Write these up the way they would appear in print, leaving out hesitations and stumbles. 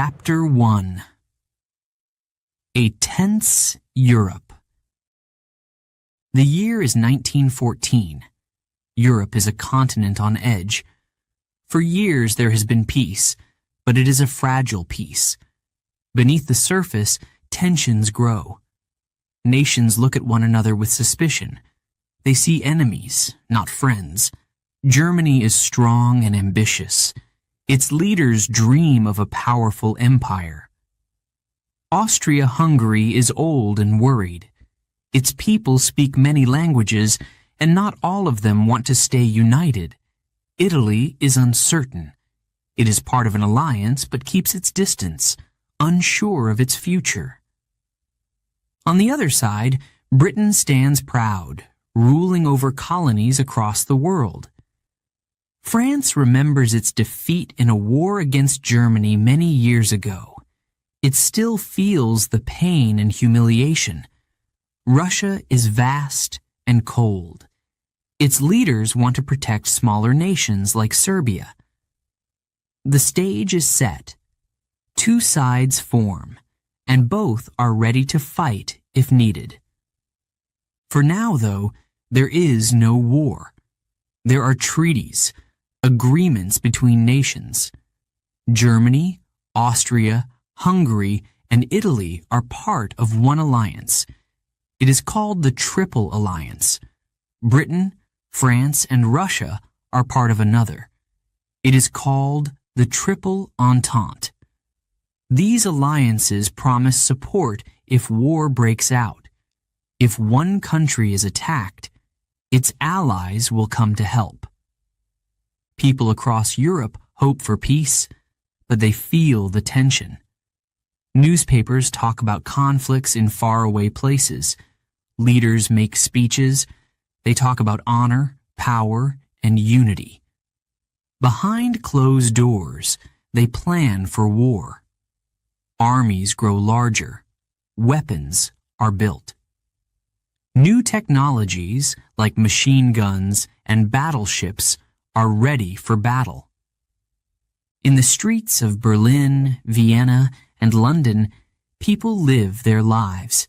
Chapter 1. A Tense Europe. The year is 1914. Europe is a continent on edge. For years there has been peace, but it is a fragile peace. Beneath the surface, tensions grow. Nations look at one another with suspicion. They see enemies, not friends. Germany is strong and ambitious. Its leaders dream of a powerful empire. Austria-Hungary is old and worried. Its people speak many languages, and not all of them want to stay united. Italy is uncertain. It is part of an alliance but keeps its distance, unsure of its future. On the other side, Britain stands proud, ruling over colonies across the world. France remembers its defeat in a war against Germany many years ago. It still feels the pain and humiliation. Russia is vast and cold. Its leaders want to protect smaller nations like Serbia. The stage is set. Two sides form, and both are ready to fight if needed. For now, though, there is no war. There are treaties, agreements between nations. Germany, Austria, Hungary, and Italy are part of one alliance. It is called the Triple Alliance. Britain, France, and Russia are part of another. It is called the Triple Entente. These alliances promise support if war breaks out. If one country is attacked, its allies will come to help. People across Europe hope for peace, but they feel the tension. Newspapers talk about conflicts in faraway places. Leaders make speeches. They talk about honor, power, and unity. Behind closed doors, they plan for war. Armies grow larger. Weapons are built. New technologies, like machine guns and battleships, are ready for battle. In the streets of Berlin, Vienna, and London, people live their lives.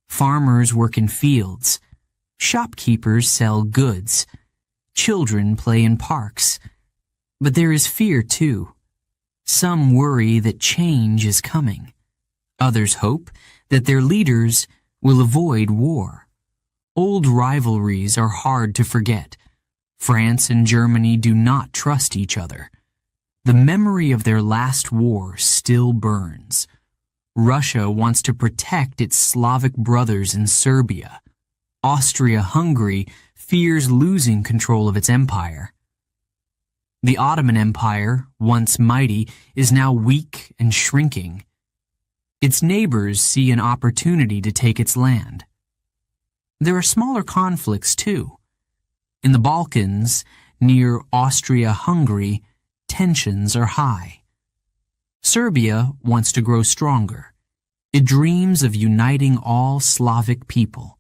Farmers work in fields. Shopkeepers sell goods. Children play in parks. But there is fear, too. Some worry that change is coming. Others hope that their leaders will avoid war. Old rivalries are hard to forget. France and Germany do not trust each other. The memory of their last war still burns. Russia wants to protect its Slavic brothers in Serbia. Austria-Hungary fears losing control of its empire. The Ottoman Empire, once mighty, is now weak and shrinking. Its neighbors see an opportunity to take its land. There are smaller conflicts, too. In the Balkans, near Austria-Hungary, tensions are high. Serbia wants to grow stronger. It dreams of uniting all Slavic people.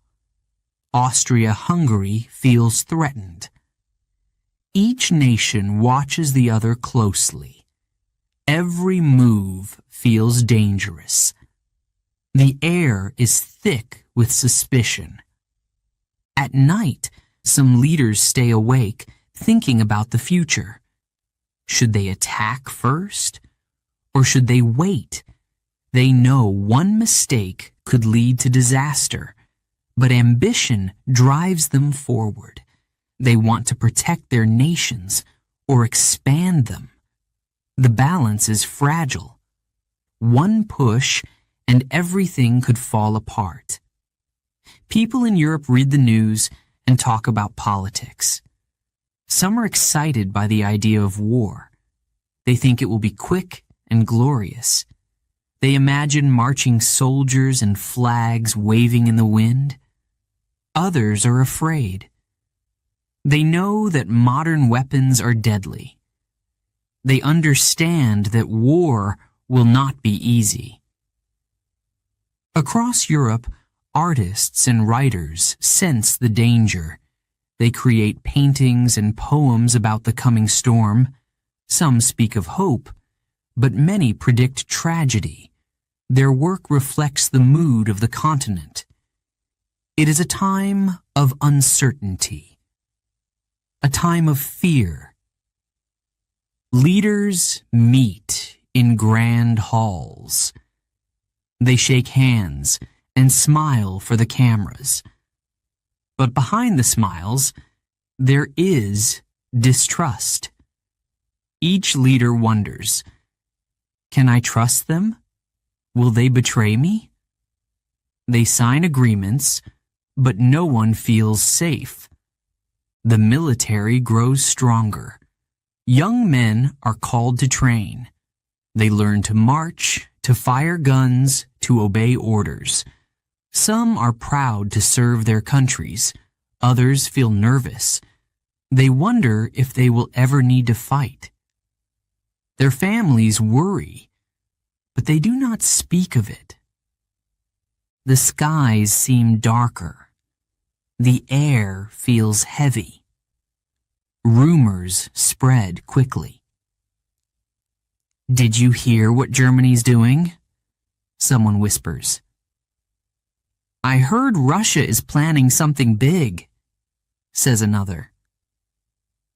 Austria-Hungary feels threatened. Each nation watches the other closely. Every move feels dangerous. The air is thick with suspicion. At night, some leaders stay awake, thinking about the future. Should they attack first? Or should they wait? They know one mistake could lead to disaster, but ambition drives them forward. They want to protect their nations or expand them. The balance is fragile. One push and everything could fall apart. People in Europe read the news and talk about politics. Some are excited by the idea of war. They think it will be quick and glorious. They imagine marching soldiers and flags waving in the wind. Others are afraid. They know that modern weapons are deadly. They understand that war will not be easy. Across Europe, artists and writers sense the danger. They create paintings and poems about the coming storm. Some speak of hope, but many predict tragedy. Their work reflects the mood of the continent. It is a time of uncertainty, a time of fear. Leaders meet in grand halls. They shake hands and smile for the cameras. But behind the smiles, there is distrust. Each leader wonders, can I trust them? Will they betray me? They sign agreements, but no one feels safe. The military grows stronger. Young men are called to train. They learn to march, to fire guns, to obey orders. Some are proud to serve their countries. Others feel nervous. They wonder if they will ever need to fight. Their families worry, but they do not speak of it. The skies seem darker. The air feels heavy. Rumors spread quickly. Did you hear what Germany's doing? Someone whispers. I heard Russia is planning something big, says another.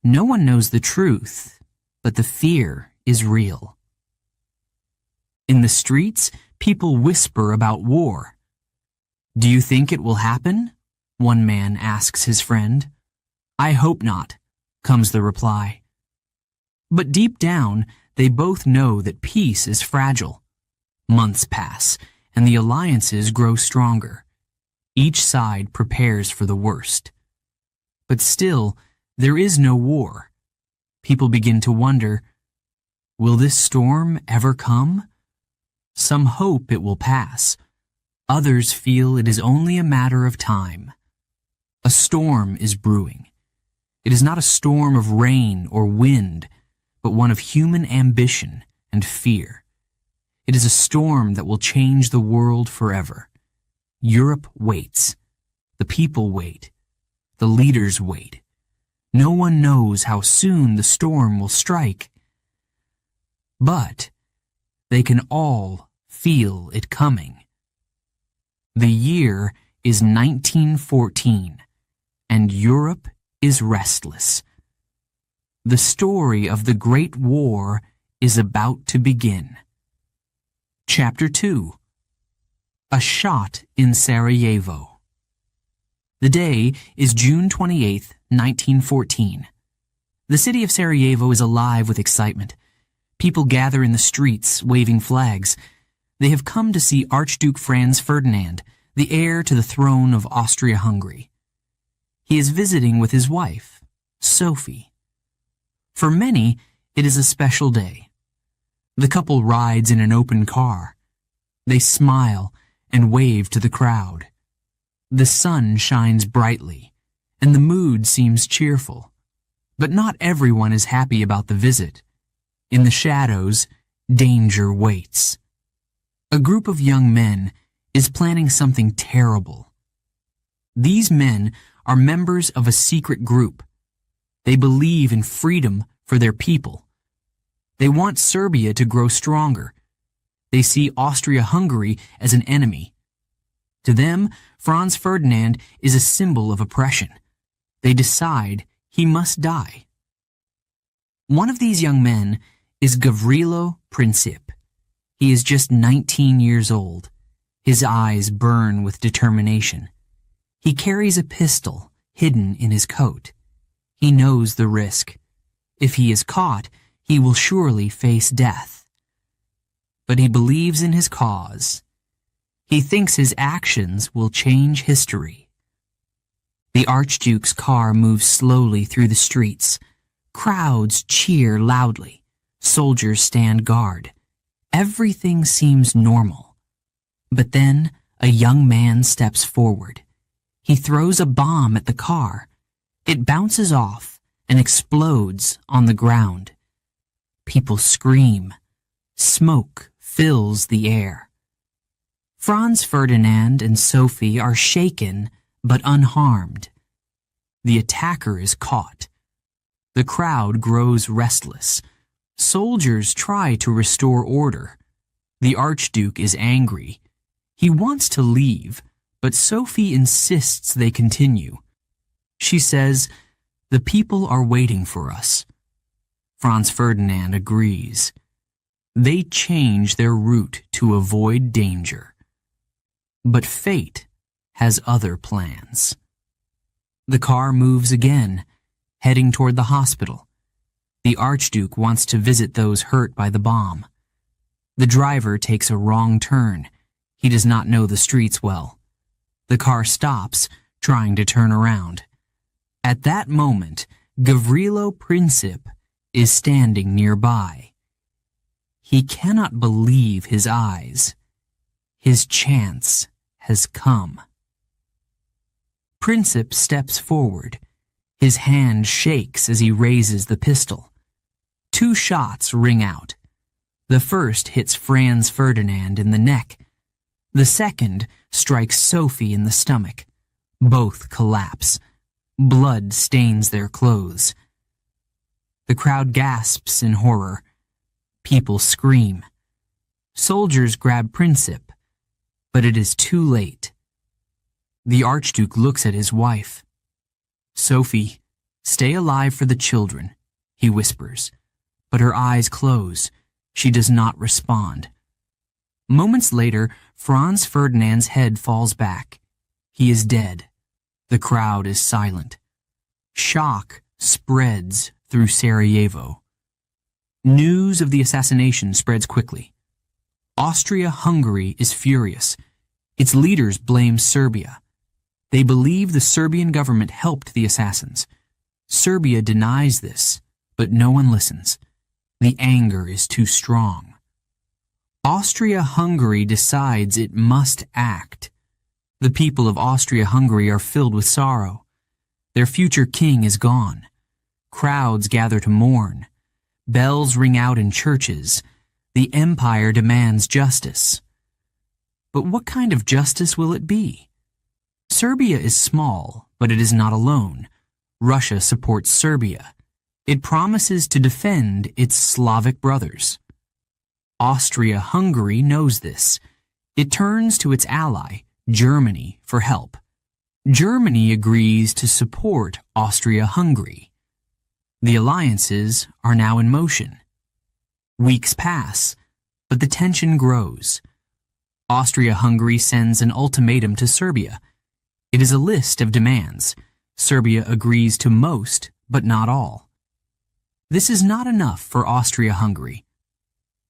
No one knows the truth, but the fear is real. In the streets, people whisper about war. Do you think it will happen? One man asks his friend. I hope not, comes the reply. But deep down, they both know that peace is fragile. Months pass, and the alliances grow stronger. Each side prepares for the worst. But still, there is no war. People begin to wonder, will this storm ever come? Some hope it will pass. Others feel it is only a matter of time. A storm is brewing. It is not a storm of rain or wind, but one of human ambition and fear. It is a storm that will change the world forever. Europe waits. The people wait. The leaders wait. No one knows how soon the storm will strike. But they can all feel it coming. The year is 1914, and Europe is restless. The story of the Great War is about to begin. Chapter 2. A Shot in Sarajevo. The day is June 28, 1914. The city of Sarajevo is alive with excitement. People gather in the streets, waving flags. They have come to see Archduke Franz Ferdinand, the heir to the throne of Austria-Hungary. He is visiting with his wife, Sophie. For many, it is a special day. The couple rides in an open car. They smile and wave to the crowd. The sun shines brightly, and the mood seems cheerful. But not everyone is happy about the visit. In the shadows, danger waits. A group of young men is planning something terrible. These men are members of a secret group. They believe in freedom for their people. They want Serbia to grow stronger. They see Austria-Hungary as an enemy. To them, Franz Ferdinand is a symbol of oppression. They decide he must die. One of these young men is Gavrilo Princip. He is just 19 years old. His eyes burn with determination. He carries a pistol hidden in his coat. He knows the risk. If he is caught, he will surely face death. But he believes in his cause. He thinks his actions will change history. The Archduke's car moves slowly through the streets. Crowds cheer loudly. Soldiers stand guard. Everything seems normal. But then a young man steps forward. He throws a bomb at the car. It bounces off and explodes on the ground. People scream. Smoke fills the air. Franz Ferdinand and Sophie are shaken but unharmed. The attacker is caught. The crowd grows restless. Soldiers try to restore order. The Archduke is angry. He wants to leave, but Sophie insists they continue. She says, "The people are waiting for us." Franz Ferdinand agrees. They change their route to avoid danger. But fate has other plans. The car moves again, heading toward the hospital. The Archduke wants to visit those hurt by the bomb. The driver takes a wrong turn. He does not know the streets well. The car stops, trying to turn around. At that moment, Gavrilo Princip is standing nearby. He cannot believe his eyes. His chance has come. Princip steps forward. His hand shakes as he raises the pistol. 2 shots ring out. The first hits Franz Ferdinand in the neck. The second strikes Sophie in the stomach. Both collapse. Blood stains their clothes. The crowd gasps in horror. People scream. Soldiers grab Princip, but it is too late. The Archduke looks at his wife. "Sophie, stay alive for the children," he whispers, but her eyes close. She does not respond. Moments later, Franz Ferdinand's head falls back. He is dead. The crowd is silent. Shock spreads through Sarajevo. News of the assassination spreads quickly. Austria-Hungary is furious. Its leaders blame Serbia. They believe the Serbian government helped the assassins. Serbia denies this, but no one listens. The anger is too strong. Austria-Hungary decides it must act. The people of Austria-Hungary are filled with sorrow. Their future king is gone. Crowds gather to mourn. Bells ring out in churches. The empire demands justice. But what kind of justice will it be? Serbia is small, but it is not alone. Russia supports Serbia. It promises to defend its Slavic brothers. Austria-Hungary knows this. It turns to its ally, Germany, for help. Germany agrees to support Austria-Hungary. The alliances are now in motion. Weeks pass, but the tension grows. Austria-Hungary sends an ultimatum to Serbia. It is a list of demands. Serbia agrees to most, but not all. This is not enough for Austria-Hungary.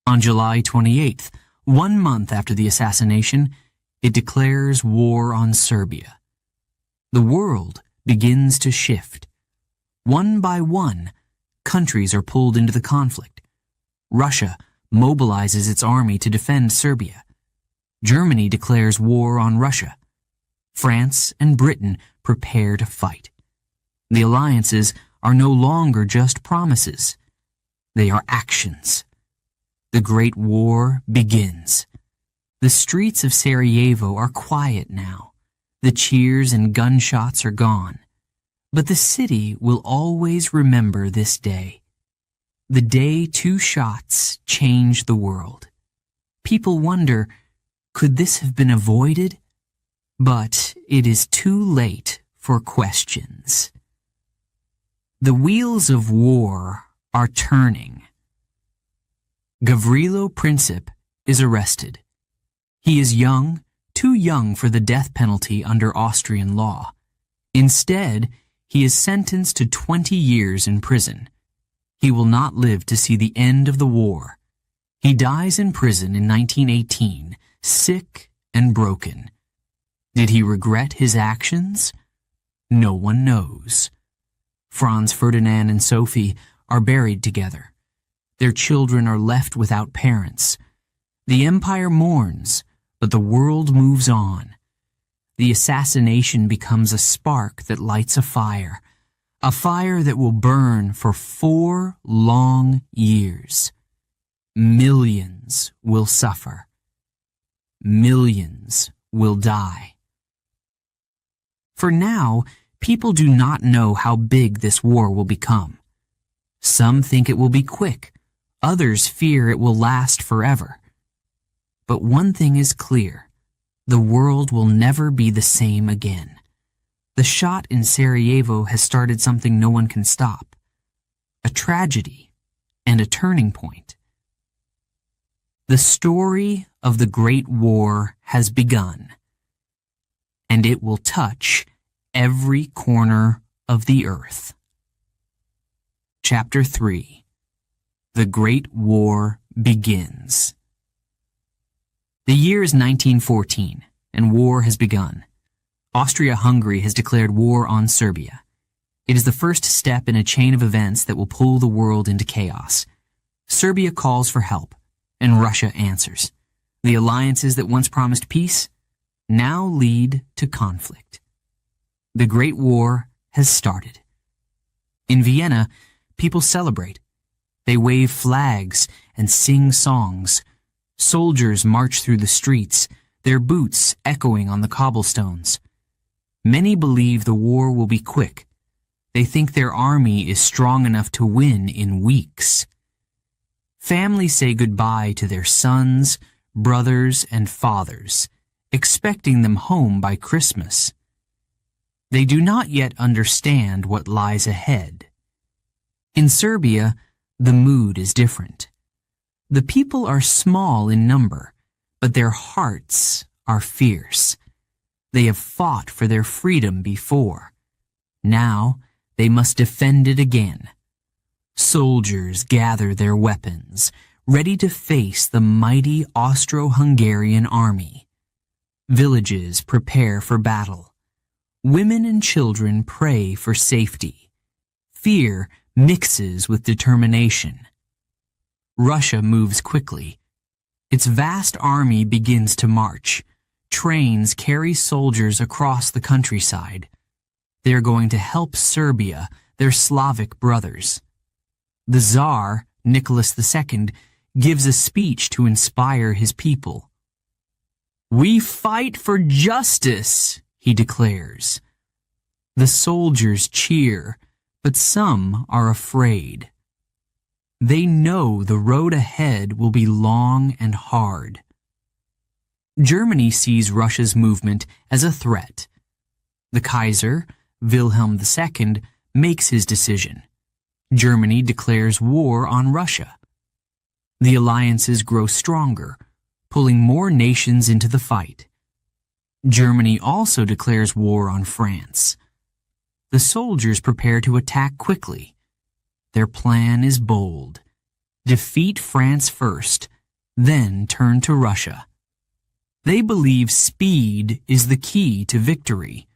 On July 28th, 1 month after the assassination, it declares war on Serbia. The world begins to shift. One by one, countries are pulled into the conflict. Russia mobilizes its army to defend Serbia. Germany declares war on Russia. France and Britain prepare to fight. The alliances are no longer just promises. They are actions. The Great War begins. The streets of Sarajevo are quiet now. The cheers and gunshots are gone. But the city will always remember this day. The day 2 shots changed the world. People wonder, could this have been avoided? But it is too late for questions. The wheels of war are turning. Gavrilo Princip is arrested. He is young, too young for the death penalty under Austrian law. Instead, he is sentenced to 20 years in prison. He will not live to see the end of the war. He dies in prison in 1918, sick and broken. Did he regret his actions? No one knows. Franz Ferdinand and Sophie are buried together. Their children are left without parents. The empire mourns, but the world moves on. The assassination becomes a spark that lights a fire that will burn for 4 long years. Millions will suffer. Millions will die. For now, people do not know how big this war will become. Some think it will be quick. Others fear it will last forever. But one thing is clear. The world will never be the same again. The shot in Sarajevo has started something no one can stop. A tragedy and a turning point. The story of the Great War has begun, and it will touch every corner of the earth. Chapter 3. The Great War begins. The year is 1914, and war has begun. Austria-Hungary has declared war on Serbia. It is the first step in a chain of events that will pull the world into chaos. Serbia calls for help, and Russia answers. The alliances that once promised peace now lead to conflict. The Great War has started. In Vienna, people celebrate. They wave flags and sing songs. Soldiers march through the streets, their boots echoing on the cobblestones. Many believe the war will be quick. They think their army is strong enough to win in weeks. Families say goodbye to their sons, brothers, and fathers, expecting them home by Christmas. They do not yet understand what lies ahead. In Serbia, the mood is different. The people are small in number, but their hearts are fierce. They have fought for their freedom before. Now they must defend it again. Soldiers gather their weapons, ready to face the mighty Austro-Hungarian army. Villages prepare for battle. Women and children pray for safety. Fear mixes with determination. Russia moves quickly. Its vast army begins to march. Trains carry soldiers across the countryside. They are going to help Serbia, their Slavic brothers. The Tsar, Nicholas II, gives a speech to inspire his people. "We fight for justice," he declares. The soldiers cheer, but some are afraid. They know the road ahead will be long and hard. Germany sees Russia's movement as a threat. The Kaiser, Wilhelm II, makes his decision. Germany declares war on Russia. The alliances grow stronger, pulling more nations into the fight. Germany also declares war on France. The soldiers prepare to attack quickly. Their plan is bold. Defeat France first, then turn to Russia. They believe speed is the key to victory.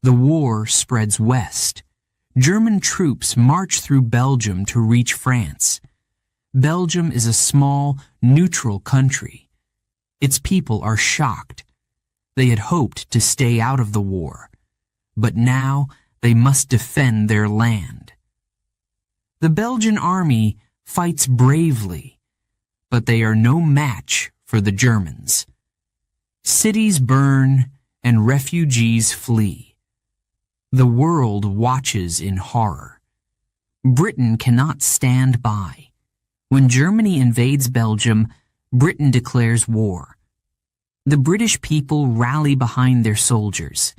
The war spreads west. German troops march through Belgium to reach France. Belgium is a small, neutral country. Its people are shocked. They had hoped to stay out of the war, but now they must defend their land. The Belgian army fights bravely, but they are no match for the Germans. Cities burn and refugees flee. The world watches in horror. Britain cannot stand by. When Germany invades Belgium, Britain declares war. The British people rally behind their soldiers.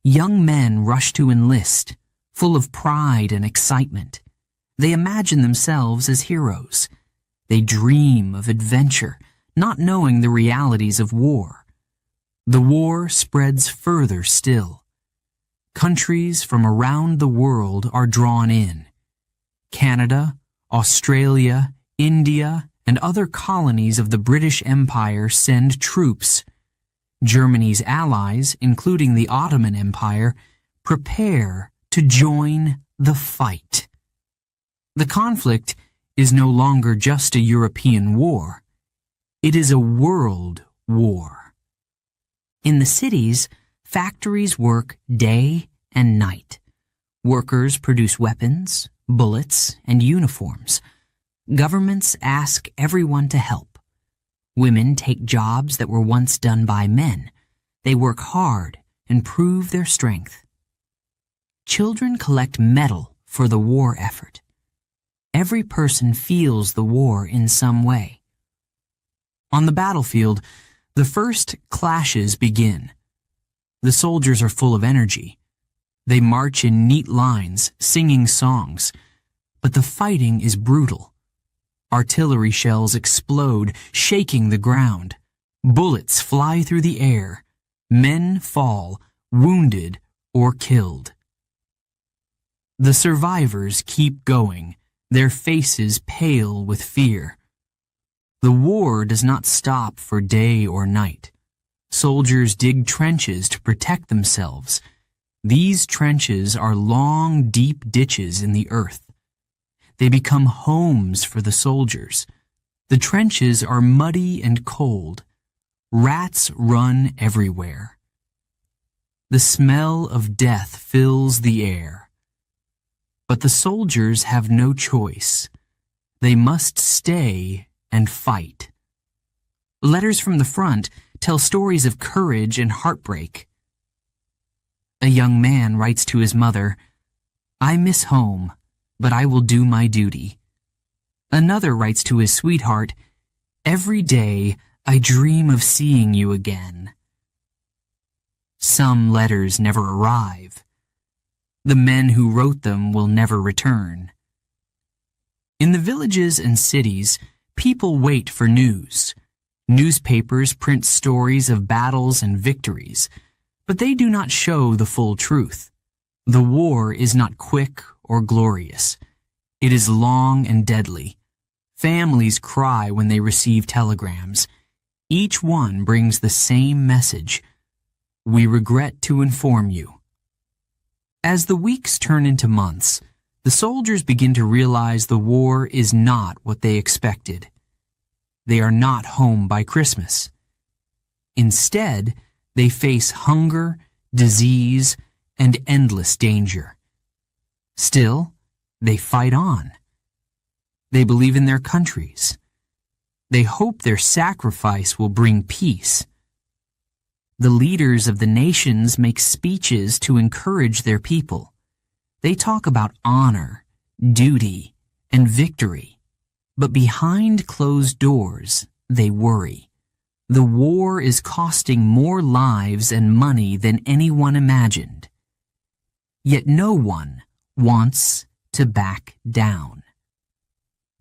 Young men rush to enlist, full of pride and excitement. They imagine themselves as heroes. They dream of adventure, not knowing the realities of war. The war spreads further still. Countries from around the world are drawn in. Canada, Australia, India, and other colonies of the British Empire send troops. Germany's allies, including the Ottoman Empire, prepare to join the fight. The conflict is no longer just a European war. It is a world war. In the cities, factories work day and night. Workers produce weapons, bullets, and uniforms. Governments ask everyone to help. Women take jobs that were once done by men. They work hard and prove their strength. Children collect metal for the war effort. Every person feels the war in some way. On the battlefield, the first clashes begin. The soldiers are full of energy. They march in neat lines, singing songs. But the fighting is brutal. Artillery shells explode, shaking the ground. Bullets fly through the air. Men fall, wounded or killed. The survivors keep going, their faces pale with fear. The war does not stop for day or night. Soldiers dig trenches to protect themselves. These trenches are long, deep ditches in the earth. They become homes for the soldiers. The trenches are muddy and cold. Rats run everywhere. The smell of death fills the air. But the soldiers have no choice. They must stay and fight. Letters from the front tell stories of courage and heartbreak. A young man writes to his mother, "I miss home, but I will do my duty." Another writes to his sweetheart, "Every day I dream of seeing you again." Some letters never arrive. The men who wrote them will never return. In the villages and cities, people wait for news. Newspapers print stories of battles and victories, but they do not show the full truth. The war is not quick or glorious. It is long and deadly. Families cry when they receive telegrams. Each one brings the same message: "We regret to inform you." As the weeks turn into months, the soldiers begin to realize the war is not what they expected. They are not home by Christmas. Instead, they face hunger, disease, and endless danger. Still, they fight on. They believe in their countries. They hope their sacrifice will bring peace. The leaders of the nations make speeches to encourage their people. They talk about honor, duty, and victory. But behind closed doors, they worry. The war is costing more lives and money than anyone imagined. Yet no one wants to back down.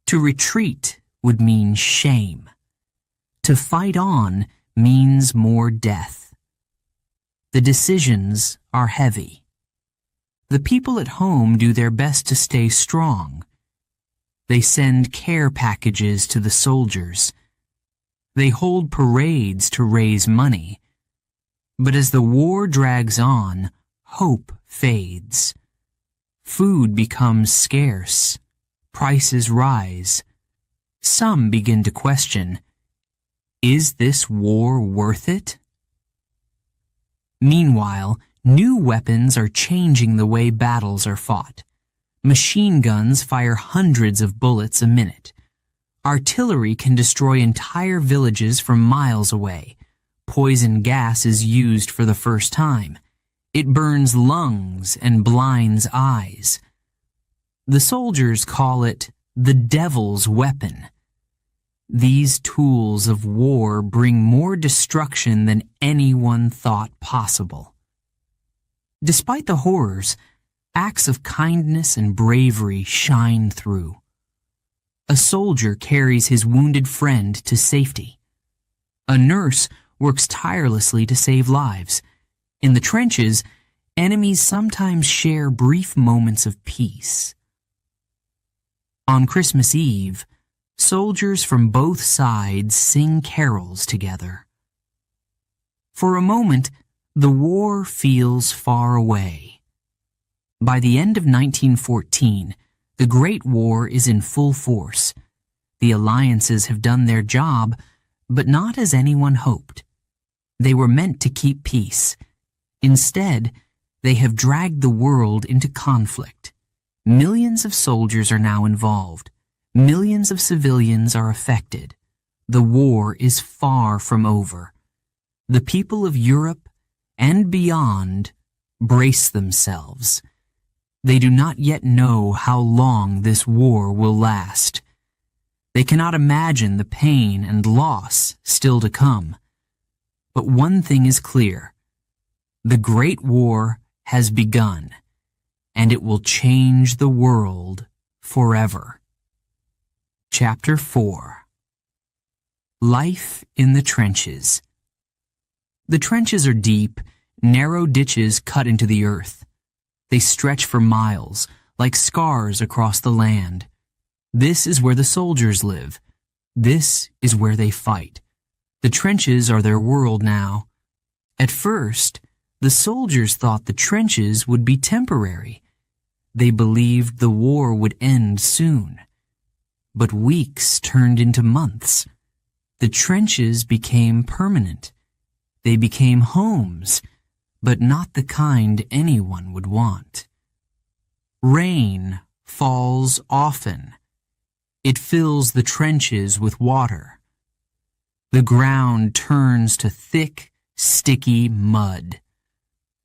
To retreat would mean shame. To fight on means more death. The decisions are heavy. The people at home do their best to stay strong. They send care packages to the soldiers. They hold parades to raise money. But as the war drags on, hope fades. Food becomes scarce. Prices rise. Some begin to question, is this war worth it? Meanwhile, new weapons are changing the way battles are fought. Machine guns fire hundreds of bullets a minute. Artillery can destroy entire villages from miles away. Poison gas is used for the first time. It burns lungs and blinds eyes. The soldiers call it the devil's weapon. These tools of war bring more destruction than anyone thought possible. Despite the horrors, acts of kindness and bravery shine through. A soldier carries his wounded friend to safety. A nurse works tirelessly to save lives. In the trenches, enemies sometimes share brief moments of peace. On Christmas Eve, soldiers from both sides sing carols together. For a moment, the war feels far away. By the end of 1914, the Great War is in full force. The alliances have done their job, but not as anyone hoped. They were meant to keep peace. Instead, they have dragged the world into conflict. Millions of soldiers are now involved. Millions of civilians are affected. The war is far from over. The people of Europe and beyond brace themselves. They do not yet know how long this war will last. They cannot imagine the pain and loss still to come. But one thing is clear. The Great War has begun, and it will change the world forever. Chapter 4. Life in the Trenches. The trenches are deep, narrow ditches cut into the earth. They stretch for miles, like scars across the land. This is where the soldiers live. This is where they fight. The trenches are their world now. At first, the soldiers thought the trenches would be temporary. They believed the war would end soon. But weeks turned into months. The trenches became permanent. They became homes, but not the kind anyone would want. Rain falls often. It fills the trenches with water. The ground turns to thick, sticky mud.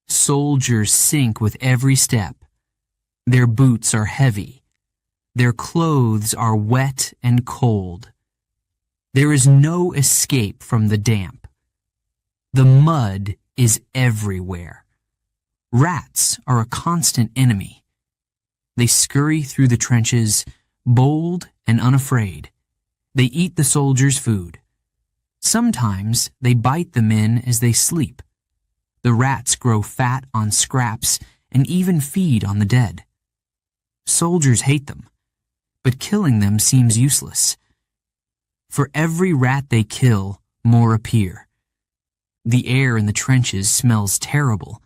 Soldiers sink with every step. Their boots are heavy. Their clothes are wet and cold. There is no escape from the damp. The mud is everywhere. Rats are a constant enemy. They scurry through the trenches, bold and unafraid. They eat the soldiers' food. Sometimes they bite the men as they sleep. The rats grow fat on scraps and even feed on the dead. Soldiers hate them, but killing them seems useless. For every rat they kill, more appear. The air in the trenches smells terrible.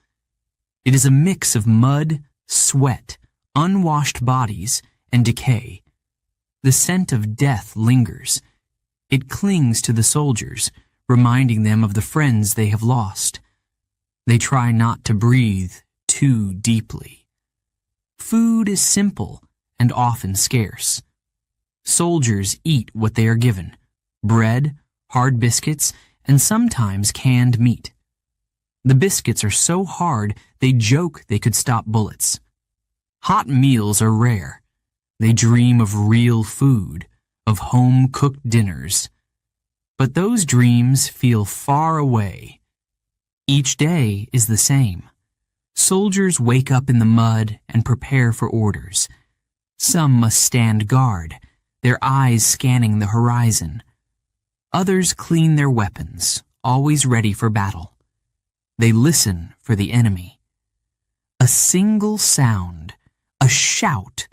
It is a mix of mud, sweat, unwashed bodies, and decay. The scent of death lingers. It clings to the soldiers, reminding them of the friends they have lost. They try not to breathe too deeply. Food is simple and often scarce. Soldiers eat what they are given: bread, hard biscuits, and sometimes canned meat. The biscuits are so hard they joke they could stop bullets. Hot meals are rare. They dream of real food, of home-cooked dinners. But those dreams feel far away. Each day is the same. Soldiers wake up in the mud and prepare for orders. Some must stand guard, their eyes scanning the horizon. Others clean their weapons, always ready for battle. They listen for the enemy. A single sound, a shout,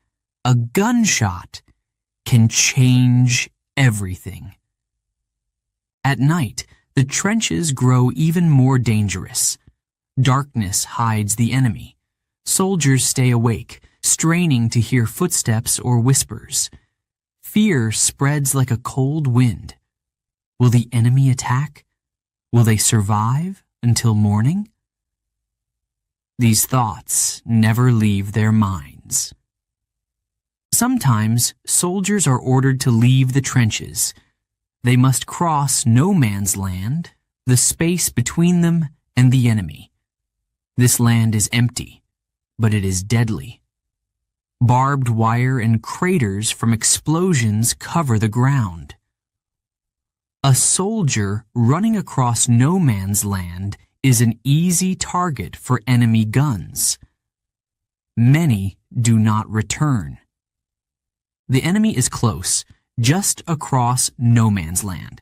a gunshot can change everything. At night, the trenches grow even more dangerous. Darkness hides the enemy. Soldiers stay awake, straining to hear footsteps or whispers. Fear spreads like a cold wind. Will the enemy attack? Will they survive until morning? These thoughts never leave their minds. Sometimes soldiers are ordered to leave the trenches. They must cross no man's land, the space between them and the enemy. This land is empty, but it is deadly. Barbed wire and craters from explosions cover the ground. A soldier running across no man's land is an easy target for enemy guns. Many do not return. The enemy is close, just across no man's land.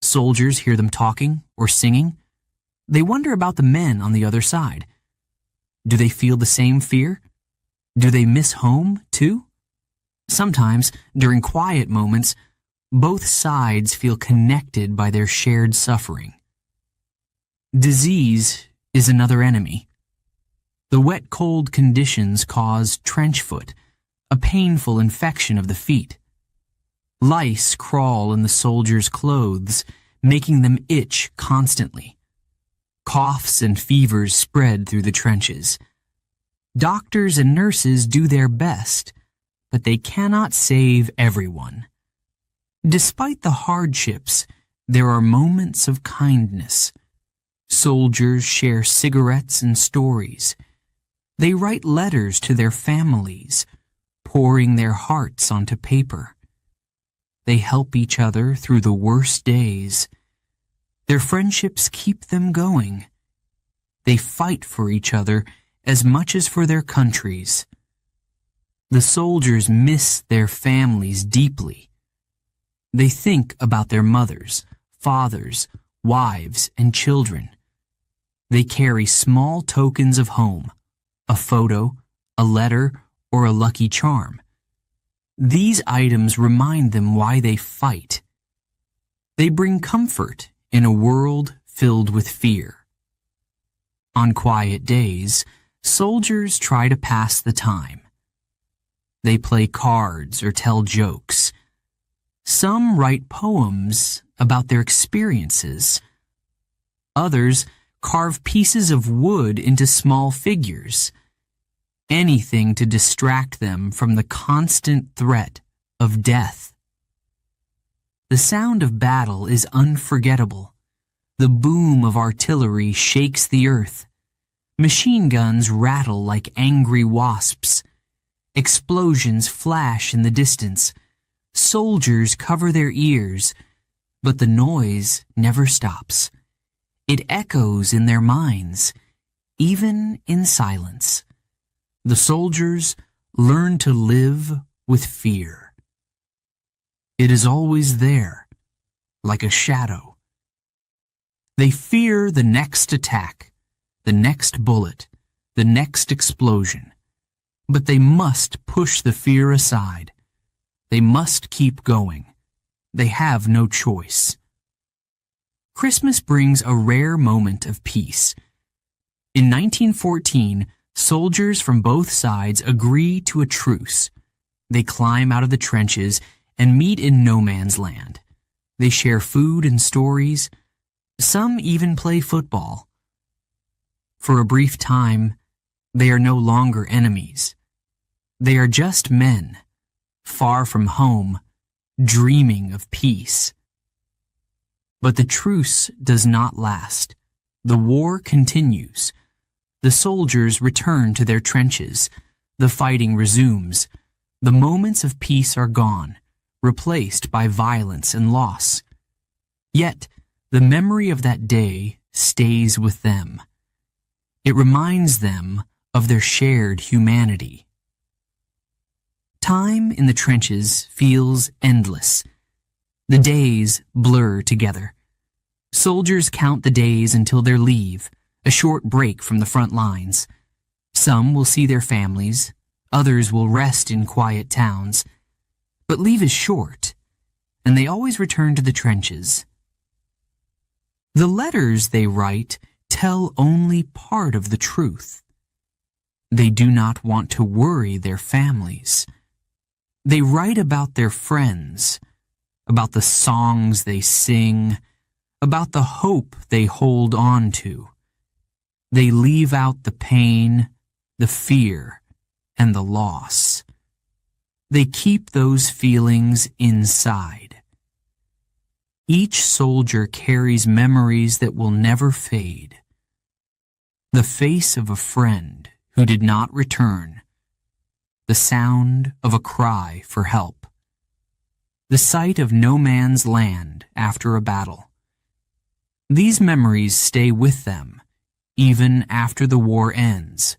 Soldiers hear them talking or singing. They wonder about the men on the other side. Do they feel the same fear? Do they miss home, too? Sometimes, during quiet moments, both sides feel connected by their shared suffering. Disease is another enemy. The wet, cold conditions cause trench foot, a painful infection of the feet. Lice crawl in the soldiers' clothes, making them itch constantly. Coughs and fevers spread through the trenches. Doctors and nurses do their best, but they cannot save everyone. Despite the hardships, there are moments of kindness. Soldiers share cigarettes and stories. They write letters to their families, pouring their hearts onto paper. They help each other through the worst days. Their friendships keep them going. They fight for each other as much as for their countries. The soldiers miss their families deeply. They think about their mothers, fathers, wives, and children. They carry small tokens of home, a photo, a letter, or a lucky charm. These items remind them why they fight. They bring comfort in a world filled with fear. On quiet days, soldiers try to pass the time. They play cards or tell jokes. Some write poems about their experiences. Others carve pieces of wood into small figures. Anything to distract them from the constant threat of death. The sound of battle is unforgettable. The boom of artillery shakes the earth. Machine guns rattle like angry wasps. Explosions flash in the distance. Soldiers cover their ears, but the noise never stops. It echoes in their minds, even in silence. The soldiers learn to live with fear. It is always there, like a shadow. They fear the next attack, the next bullet, the next explosion. But they must push the fear aside. They must keep going. They have no choice. Christmas brings a rare moment of peace. In 1914, soldiers from both sides agree to a truce. They climb out of the trenches and meet in no man's land. They share food and stories. Some even play football. For a brief time, they are no longer enemies. They are just men, far from home, dreaming of peace. But the truce does not last. The war continues. The soldiers return to their trenches. The fighting resumes. The moments of peace are gone, replaced by violence and loss. Yet, the memory of that day stays with them. It reminds them of their shared humanity. Time in the trenches feels endless. The days blur together. Soldiers count the days until their leave, a short break from the front lines. Some will see their families, others will rest in quiet towns. But leave is short, and they always return to the trenches. The letters they write tell only part of the truth. They do not want to worry their families. They write about their friends, about the songs they sing, about the hope they hold on to. They leave out the pain, the fear, and the loss. They keep those feelings inside. Each soldier carries memories that will never fade. The face of a friend who did not return. The sound of a cry for help. The sight of no man's land after a battle. These memories stay with them, even after the war ends.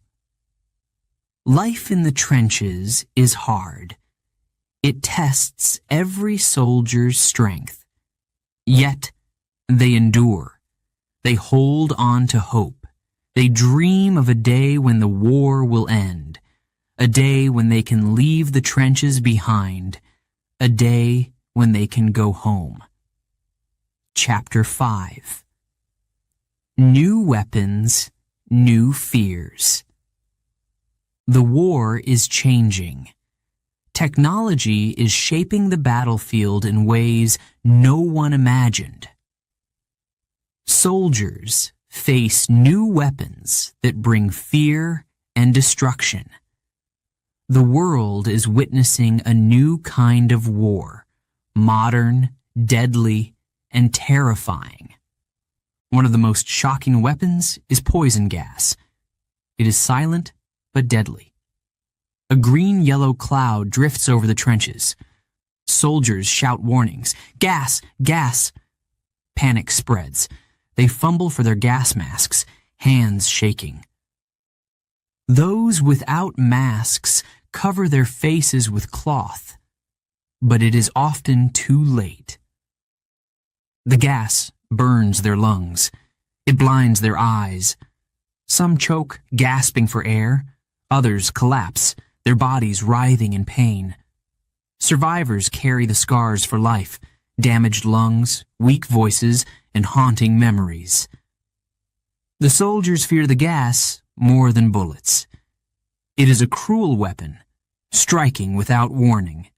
Life in the trenches is hard. It tests every soldier's strength. Yet, they endure. They hold on to hope. They dream of a day when the war will end. A day when they can leave the trenches behind. A day when they can go home. Chapter 5. New weapons, new fears. The war is changing. Technology is shaping the battlefield in ways no one imagined. Soldiers face new weapons that bring fear and destruction. The world is witnessing a new kind of war, modern, deadly, and terrifying. One of the most shocking weapons is poison gas. It is silent but deadly. A green-yellow cloud drifts over the trenches. Soldiers shout warnings. Gas! Gas! Panic spreads. They fumble for their gas masks, hands shaking. Those without masks cover their faces with cloth, but it is often too late. The gas burns their lungs. It blinds their eyes. Some choke, gasping for air. Others collapse, their bodies writhing in pain. Survivors carry the scars for life, damaged lungs, weak voices, and haunting memories. The soldiers fear the gas more than bullets. It is a cruel weapon, striking without warning.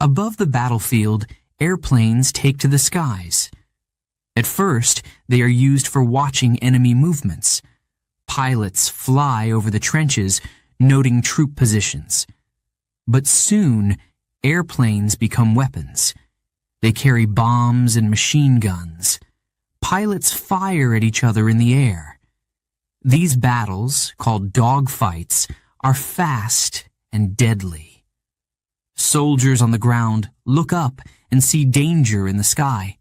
Above the battlefield, airplanes take to the skies. At first, they are used for watching enemy movements. Pilots fly over the trenches, noting troop positions. But soon, airplanes become weapons. They carry bombs and machine guns. Pilots fire at each other in the air. These battles, called dogfights, are fast and deadly. Soldiers on the ground look up and see danger in the sky.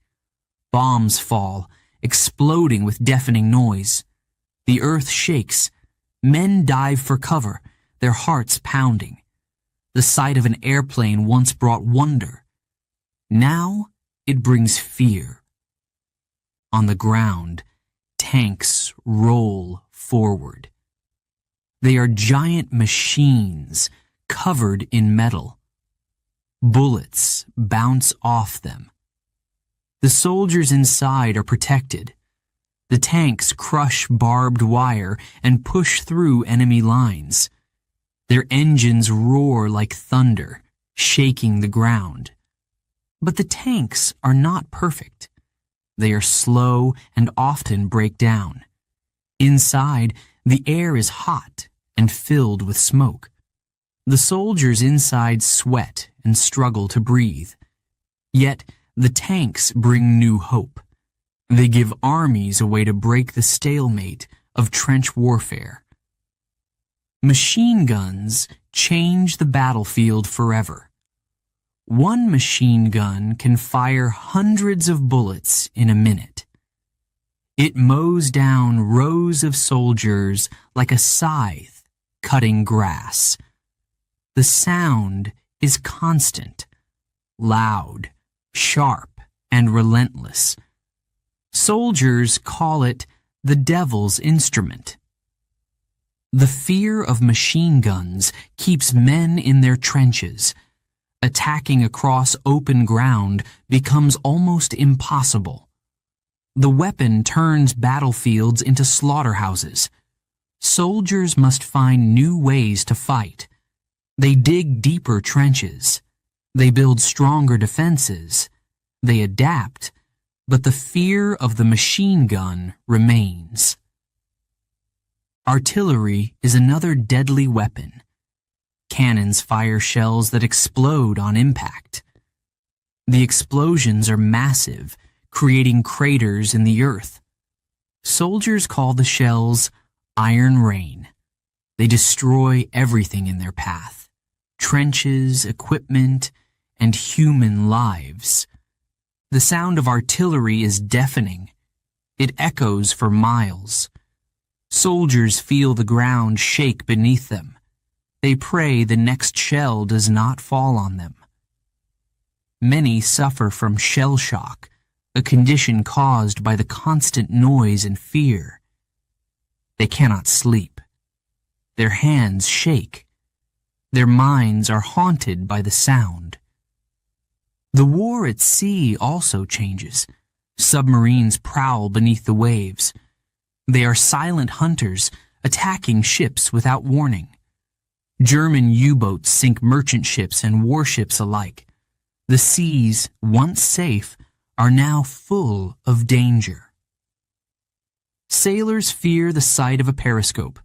Bombs fall, exploding with deafening noise. The earth shakes. Men dive for cover, their hearts pounding. The sight of an airplane once brought wonder. Now it brings fear. On the ground, tanks roll forward. They are giant machines covered in metal. Bullets bounce off them. The soldiers inside are protected. The tanks crush barbed wire and push through enemy lines. Their engines roar like thunder, shaking the ground. But the tanks are not perfect. They are slow and often break down. Inside, the air is hot and filled with smoke. The soldiers inside sweat and struggle to breathe. Yet, the tanks bring new hope. They give armies a way to break the stalemate of trench warfare. Machine guns change the battlefield forever. One machine gun can fire hundreds of bullets in a minute. It mows down rows of soldiers like a scythe cutting grass. The sound is constant, loud, sharp, and relentless. Soldiers call it the devil's instrument. The fear of machine guns keeps men in their trenches. Attacking across open ground becomes almost impossible. The weapon turns battlefields into slaughterhouses. Soldiers must find new ways to fight. They dig deeper trenches. They build stronger defenses. They adapt, but the fear of the machine gun remains. Artillery is another deadly weapon. Cannons fire shells that explode on impact. The explosions are massive, creating craters in the earth. Soldiers call the shells iron rain. They destroy everything in their path: trenches, equipment, and human lives. The sound of artillery is deafening. It echoes for miles. Soldiers feel the ground shake beneath them. They pray the next shell does not fall on them. Many suffer from shell shock, a condition caused by the constant noise and fear. They cannot sleep. Their hands shake. Their minds are haunted by the sound. The war at sea also changes. Submarines prowl beneath the waves. They are silent hunters, attacking ships without warning. German U-boats sink merchant ships and warships alike. The seas, once safe, are now full of danger. Sailors fear the sight of a periscope.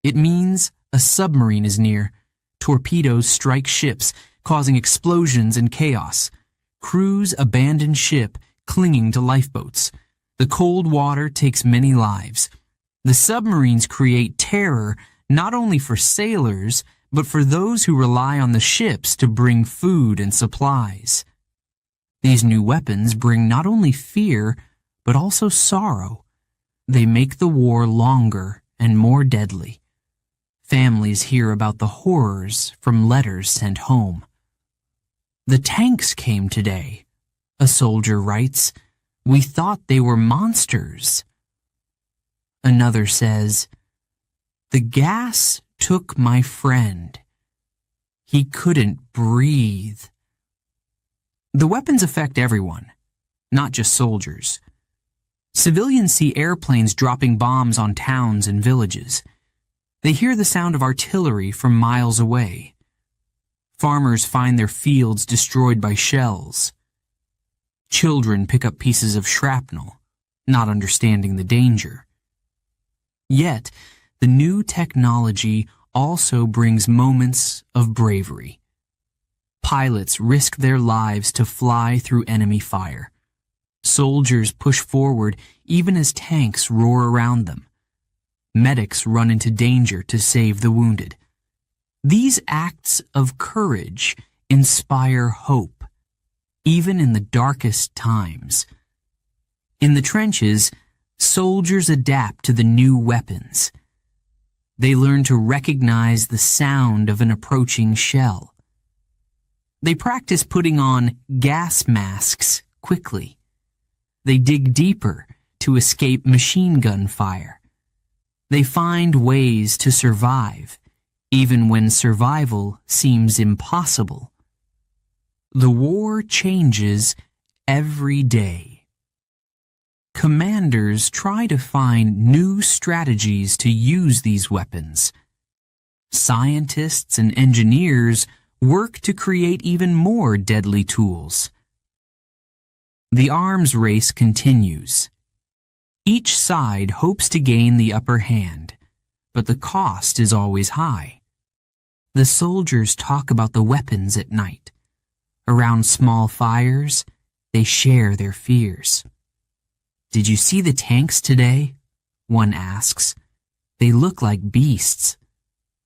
It means a submarine is near. Torpedoes strike ships, causing explosions and chaos. Crews abandon ship, clinging to lifeboats. The cold water takes many lives. The submarines create terror not only for sailors, but for those who rely on the ships to bring food and supplies. These new weapons bring not only fear, but also sorrow. They make the war longer and more deadly. Families hear about the horrors from letters sent home. "The tanks came today," a soldier writes. "We thought they were monsters." Another says, "The gas took my friend. He couldn't breathe." The weapons affect everyone, not just soldiers. Civilians see airplanes dropping bombs on towns and villages. They hear the sound of artillery from miles away. Farmers find their fields destroyed by shells. Children pick up pieces of shrapnel, not understanding the danger. Yet, the new technology also brings moments of bravery. Pilots risk their lives to fly through enemy fire. Soldiers push forward even as tanks roar around them. Medics run into danger to save the wounded. These acts of courage inspire hope, even in the darkest times. In the trenches, soldiers adapt to the new weapons. They learn to recognize the sound of an approaching shell. They practice putting on gas masks quickly. They dig deeper to escape machine gun fire. They find ways to survive, even when survival seems impossible. The war changes every day. Commanders try to find new strategies to use these weapons. Scientists and engineers work to create even more deadly tools. The arms race continues. Each side hopes to gain the upper hand, but the cost is always high. The soldiers talk about the weapons at night. Around small fires, they share their fears. "Did you see the tanks today?" one asks. "They look like beasts."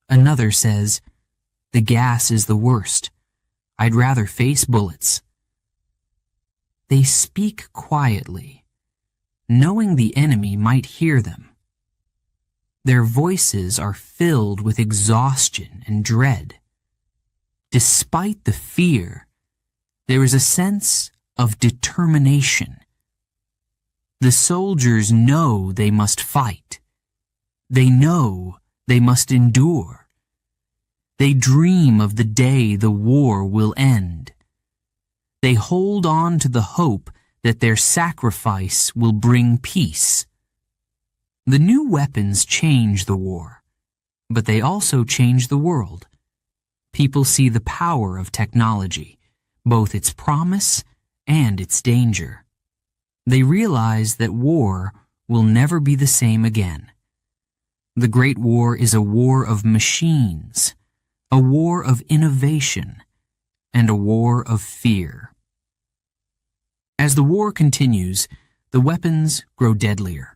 Another says, "The gas is the worst. I'd rather face bullets." They speak quietly, knowing the enemy might hear them. Their voices are filled with exhaustion and dread. Despite the fear, there is a sense of determination. The soldiers know they must fight. They know they must endure. They dream of the day the war will end. They hold on to the hope that their sacrifice will bring peace. The new weapons change the war, but they also change the world. People see the power of technology, both its promise and its danger. They realize that war will never be the same again. The Great War is a war of machines, a war of innovation, and a war of fear. As the war continues, the weapons grow deadlier.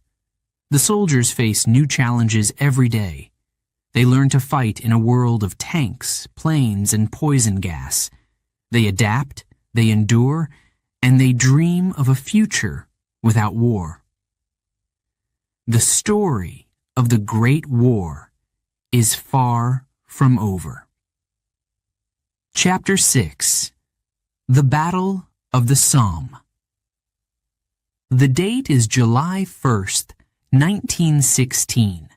The soldiers face new challenges every day. They learn to fight in a world of tanks, planes, and poison gas. They adapt, they endure, and they dream of a future without war. The story of the Great War is far from over. Chapter 6. The Battle of the Somme. The date is July 1st, 1916.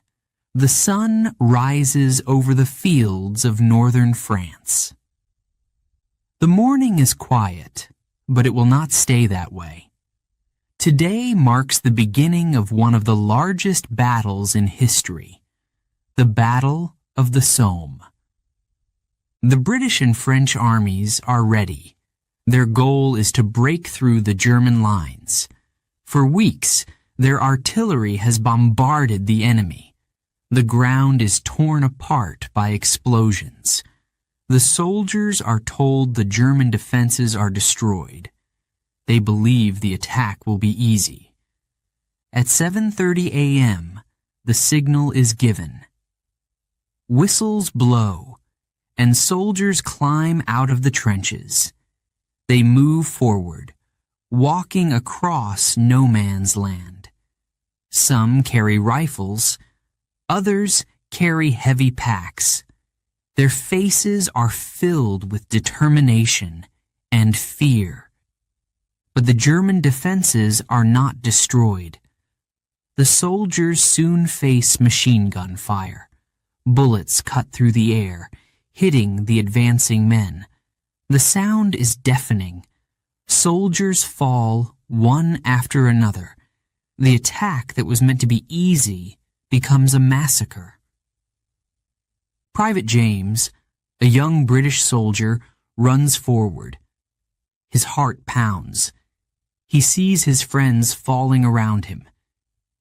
The sun rises over the fields of northern France. The morning is quiet, but it will not stay that way. Today marks the beginning of one of the largest battles in history, the Battle of the Somme. The British and French armies are ready. Their goal is to break through the German lines. For weeks, their artillery has bombarded the enemy. The ground is torn apart by explosions. The soldiers are told the German defenses are destroyed. They believe the attack will be easy. At 7:30 a.m., the signal is given. Whistles blow, and soldiers climb out of the trenches. They move forward, walking across no man's land. Some carry rifles, others carry heavy packs. Their faces are filled with determination and fear. But the German defenses are not destroyed. The soldiers soon face machine gun fire. Bullets cut through the air, hitting the advancing men. The sound is deafening. Soldiers fall one after another. The attack that was meant to be easy becomes a massacre. Private James, a young British soldier, runs forward. His heart pounds. He sees his friends falling around him.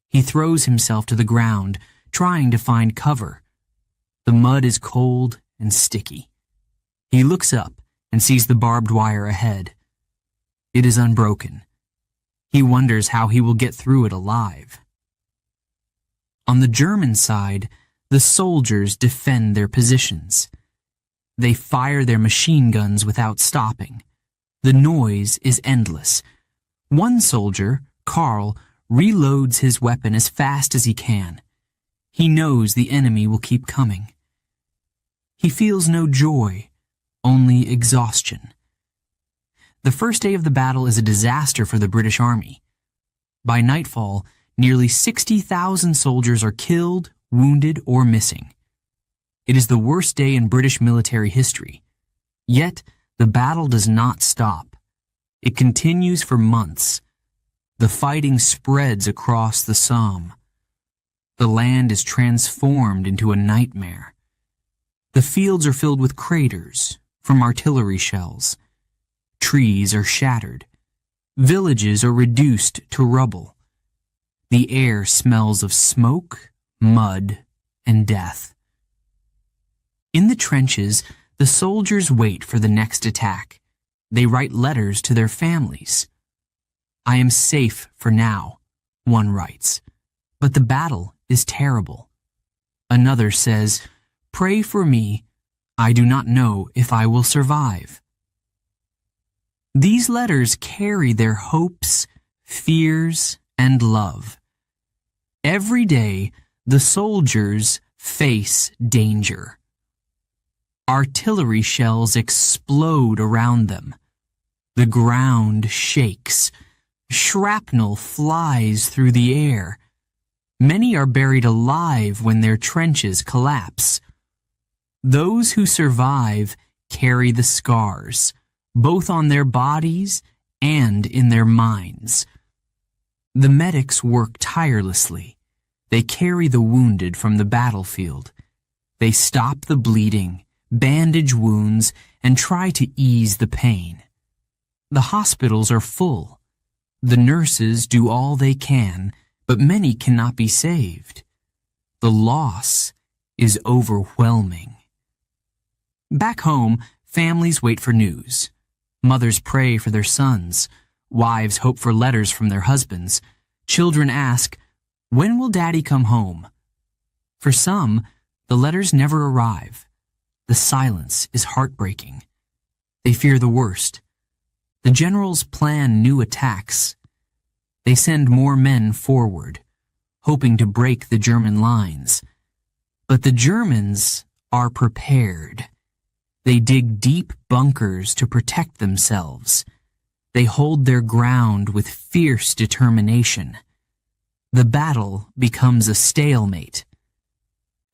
He throws himself to the ground, trying to find cover. The mud is cold and sticky. He looks up and sees the barbed wire ahead. It is unbroken. He wonders how he will get through it alive. On the German side, the soldiers defend their positions. They fire their machine guns without stopping. The noise is endless. One soldier, Karl, reloads his weapon as fast as he can. He knows the enemy will keep coming. He feels no joy, only exhaustion. The first day of the battle is a disaster for the British Army. By nightfall, nearly 60,000 soldiers are killed, wounded, or missing. It is the worst day in British military history. Yet, the battle does not stop. It continues for months. The fighting spreads across the Somme. The land is transformed into a nightmare. The fields are filled with craters from artillery shells. Trees are shattered. Villages are reduced to rubble. The air smells of smoke, mud, and death. In the trenches, the soldiers wait for the next attack. They write letters to their families. "I am safe for now," one writes, "but the battle is terrible." Another says, "Pray for me. I do not know if I will survive." These letters carry their hopes, fears, and love. Every day, the soldiers face danger. Artillery shells explode around them. The ground shakes. Shrapnel flies through the air. Many are buried alive when their trenches collapse. Those who survive carry the scars, both on their bodies and in their minds. The medics work tirelessly. They carry the wounded from the battlefield. They stop the bleeding, bandage wounds, and try to ease the pain. The hospitals are full. The nurses do all they can, but many cannot be saved. The loss is overwhelming. Back home, families wait for news. Mothers pray for their sons. Wives hope for letters from their husbands. Children ask, "When will Daddy come home?" For some, the letters never arrive. The silence is heartbreaking. They fear the worst. The generals plan new attacks. They send more men forward, hoping to break the German lines. But the Germans are prepared. They dig deep bunkers to protect themselves. They hold their ground with fierce determination. The battle becomes a stalemate.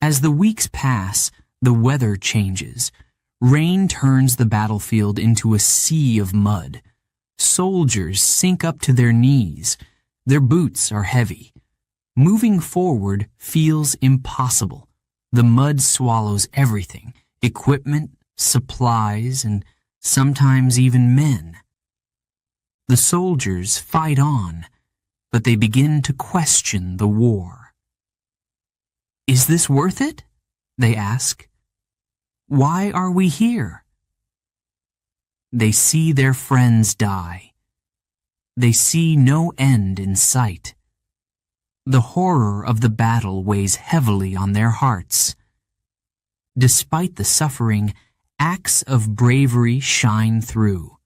As the weeks pass, the weather changes. Rain turns the battlefield into a sea of mud. Soldiers sink up to their knees. Their boots are heavy. Moving forward feels impossible. The mud swallows everything: equipment, supplies, and sometimes even men. The soldiers fight on, but they begin to question the war. "Is this worth it?" they ask. "Why are we here?" They see their friends die. They see no end in sight. The horror of the battle weighs heavily on their hearts. Despite the suffering, acts of bravery shine through.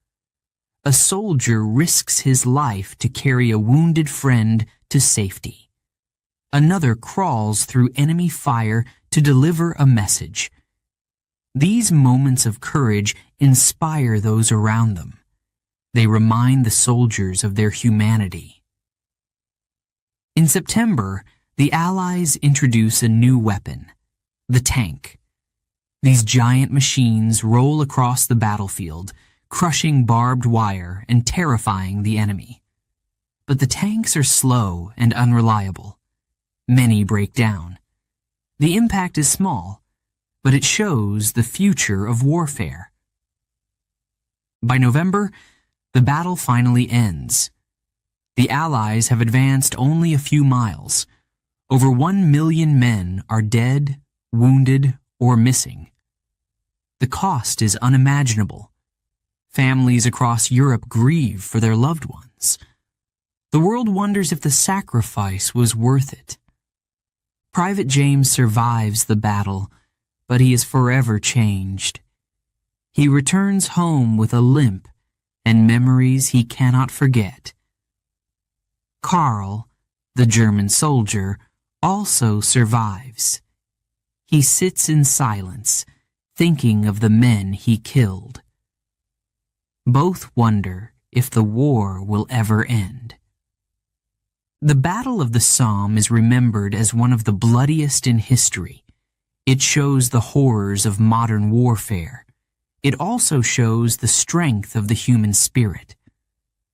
A soldier risks his life to carry a wounded friend to safety. Another crawls through enemy fire to deliver a message. These moments of courage inspire those around them. They remind the soldiers of their humanity. In September, the Allies introduce a new weapon, the tank. These giant machines roll across the battlefield, crushing barbed wire and terrifying the enemy. But the tanks are slow and unreliable. Many break down. The impact is small, but it shows the future of warfare. By November, the battle finally ends. The Allies have advanced only a few miles. Over 1 million men are dead, wounded, or missing. The cost is unimaginable. Families across Europe grieve for their loved ones. The world wonders if the sacrifice was worth it. Private James survives the battle, but he is forever changed. He returns home with a limp and memories he cannot forget. Karl, the German soldier, also survives. He sits in silence, thinking of the men he killed. Both wonder if the war will ever end. The Battle of the Somme is remembered as one of the bloodiest in history. It shows the horrors of modern warfare. It also shows the strength of the human spirit.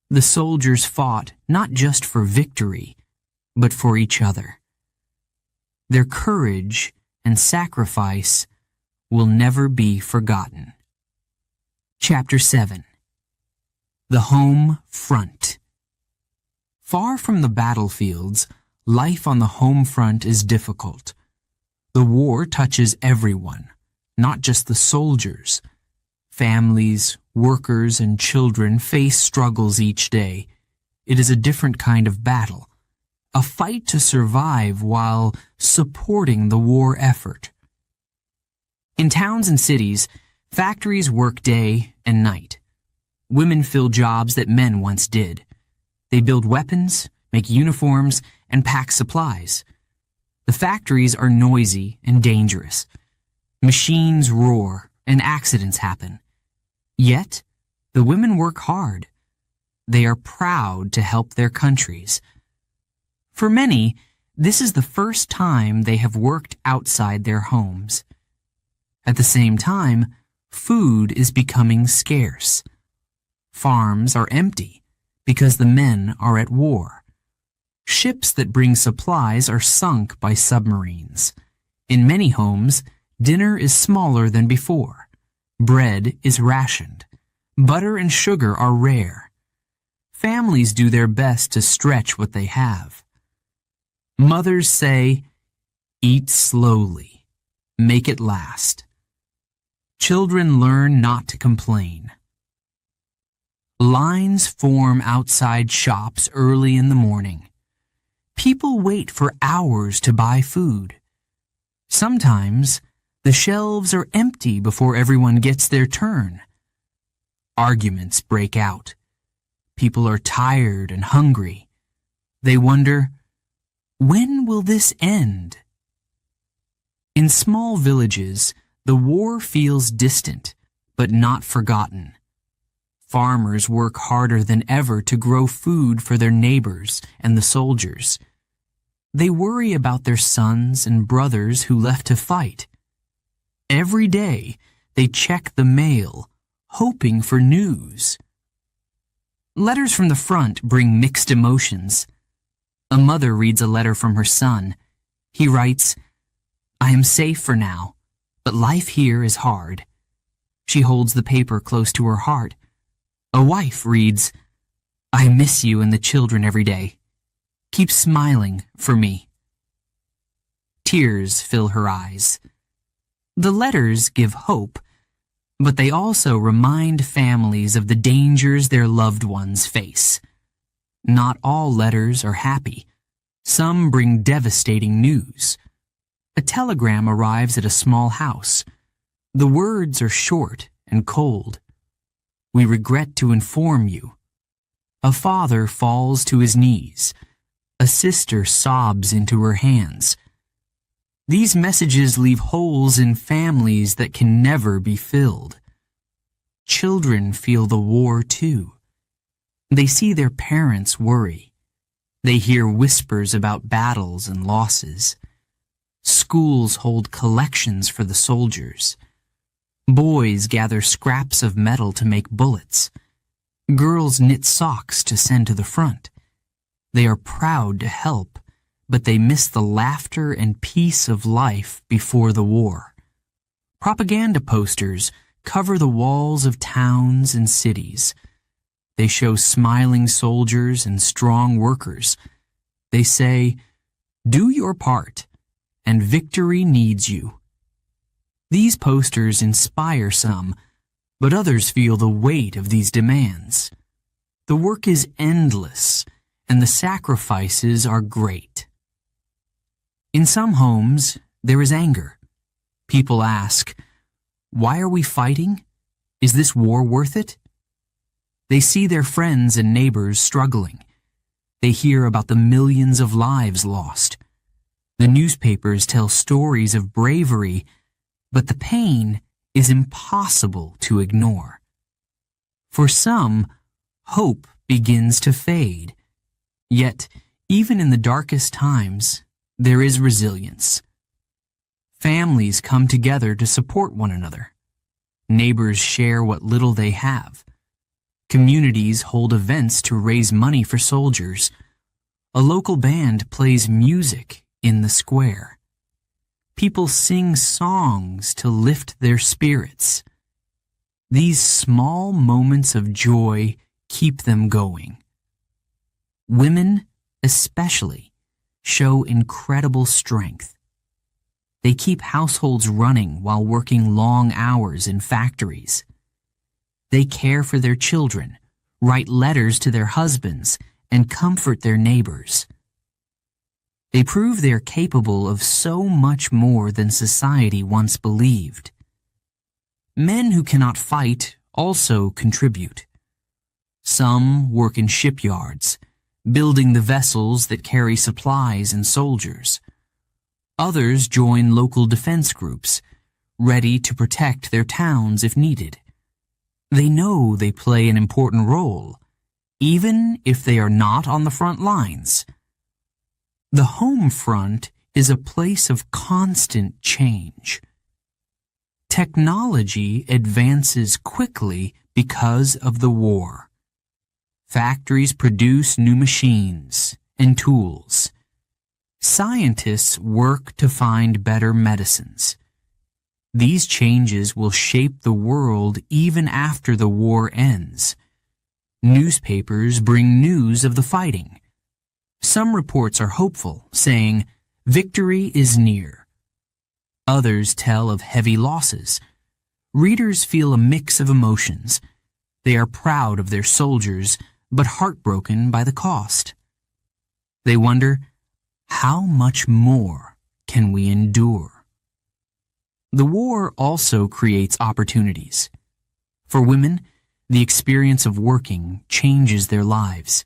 The soldiers fought not just for victory, but for each other. Their courage and sacrifice will never be forgotten. Chapter 7. The Home Front. Far from the battlefields, life on the home front is difficult. The war touches everyone, not just the soldiers. Families, workers, and children face struggles each day. It is a different kind of battle, a fight to survive while supporting the war effort. In towns and cities, factories work day and night. Women fill jobs that men once did. They build weapons, make uniforms, and pack supplies. The factories are noisy and dangerous. Machines roar and accidents happen. Yet, the women work hard. They are proud to help their countries. For many, this is the first time they have worked outside their homes. At the same time, food is becoming scarce. Farms are empty because the men are at war. Ships that bring supplies are sunk by submarines. In many homes, dinner is smaller than before. Bread is rationed. Butter and sugar are rare. Families do their best to stretch what they have. Mothers say, "Eat slowly. Make it last." Children learn not to complain. Lines form outside shops early in the morning. People wait for hours to buy food. Sometimes, the shelves are empty before everyone gets their turn. Arguments break out. People are tired and hungry. They wonder, when will this end? In small villages, the war feels distant, but not forgotten. Farmers work harder than ever to grow food for their neighbors and the soldiers. They worry about their sons and brothers who left to fight. Every day, they check the mail, hoping for news. Letters from the front bring mixed emotions. A mother reads a letter from her son. He writes, "I am safe for now, but life here is hard." She holds the paper close to her heart. A wife reads, "I miss you and the children every day. Keep smiling for me." Tears fill her eyes. The letters give hope, but they also remind families of the dangers their loved ones face. Not all letters are happy. Some bring devastating news. A telegram arrives at a small house. The words are short and cold. "We regret to inform you." A father falls to his knees. A sister sobs into her hands. These messages leave holes in families that can never be filled. Children feel the war too. They see their parents worry. They hear whispers about battles and losses. Schools hold collections for the soldiers. Boys gather scraps of metal to make bullets. Girls knit socks to send to the front. They are proud to help, but they miss the laughter and peace of life before the war. Propaganda posters cover the walls of towns and cities. They show smiling soldiers and strong workers. They say, "Do your part, and victory needs you." These posters inspire some, but others feel the weight of these demands. The work is endless, and the sacrifices are great. In some homes, there is anger. People ask, "Why are we fighting? Is this war worth it?" They see their friends and neighbors struggling. They hear about the millions of lives lost. The newspapers tell stories of bravery, but the pain is impossible to ignore. For some, hope begins to fade. Yet, even in the darkest times, there is resilience. Families come together to support one another. Neighbors share what little they have. Communities hold events to raise money for soldiers. A local band plays music in the square. People sing songs to lift their spirits. These small moments of joy keep them going. Women, especially, show incredible strength. They keep households running while working long hours in factories. They care for their children, write letters to their husbands, and comfort their neighbors. They prove they are capable of so much more than society once believed. Men who cannot fight also contribute. Some work in shipyards, building the vessels that carry supplies and soldiers. Others join local defense groups, ready to protect their towns if needed. They know they play an important role, even if they are not on the front lines. The home front is a place of constant change. Technology advances quickly because of the war. Factories produce new machines and tools. Scientists work to find better medicines. These changes will shape the world even after the war ends. Newspapers bring news of the fighting. Some reports are hopeful, saying, "Victory is near." Others tell of heavy losses. Readers feel a mix of emotions. They are proud of their soldiers, but heartbroken by the cost. They wonder, how much more can we endure? The war also creates opportunities. For women, the experience of working changes their lives.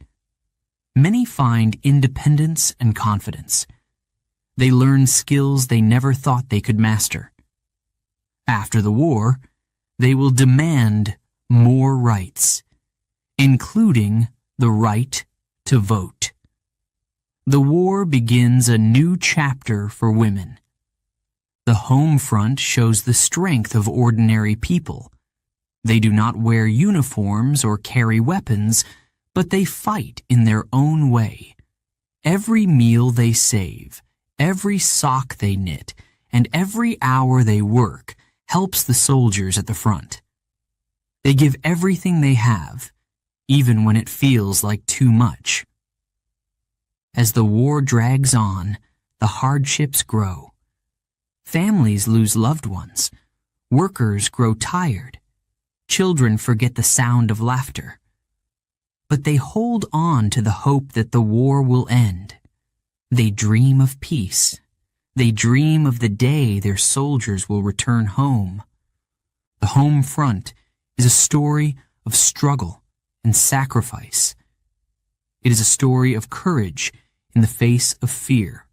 Many find independence and confidence. They learn skills they never thought they could master. After the war, they will demand more rights, including the right to vote. The war begins a new chapter for women. The home front shows the strength of ordinary people. They do not wear uniforms or carry weapons, but they fight in their own way. Every meal they save, every sock they knit, and every hour they work helps the soldiers at the front. They give everything they have, even when it feels like too much. As the war drags on, the hardships grow. Families lose loved ones. Workers grow tired. Children forget the sound of laughter. But they hold on to the hope that the war will end. They dream of peace. They dream of the day their soldiers will return home. The home front is a story of struggle and sacrifice. It is a story of courage in the face of fear.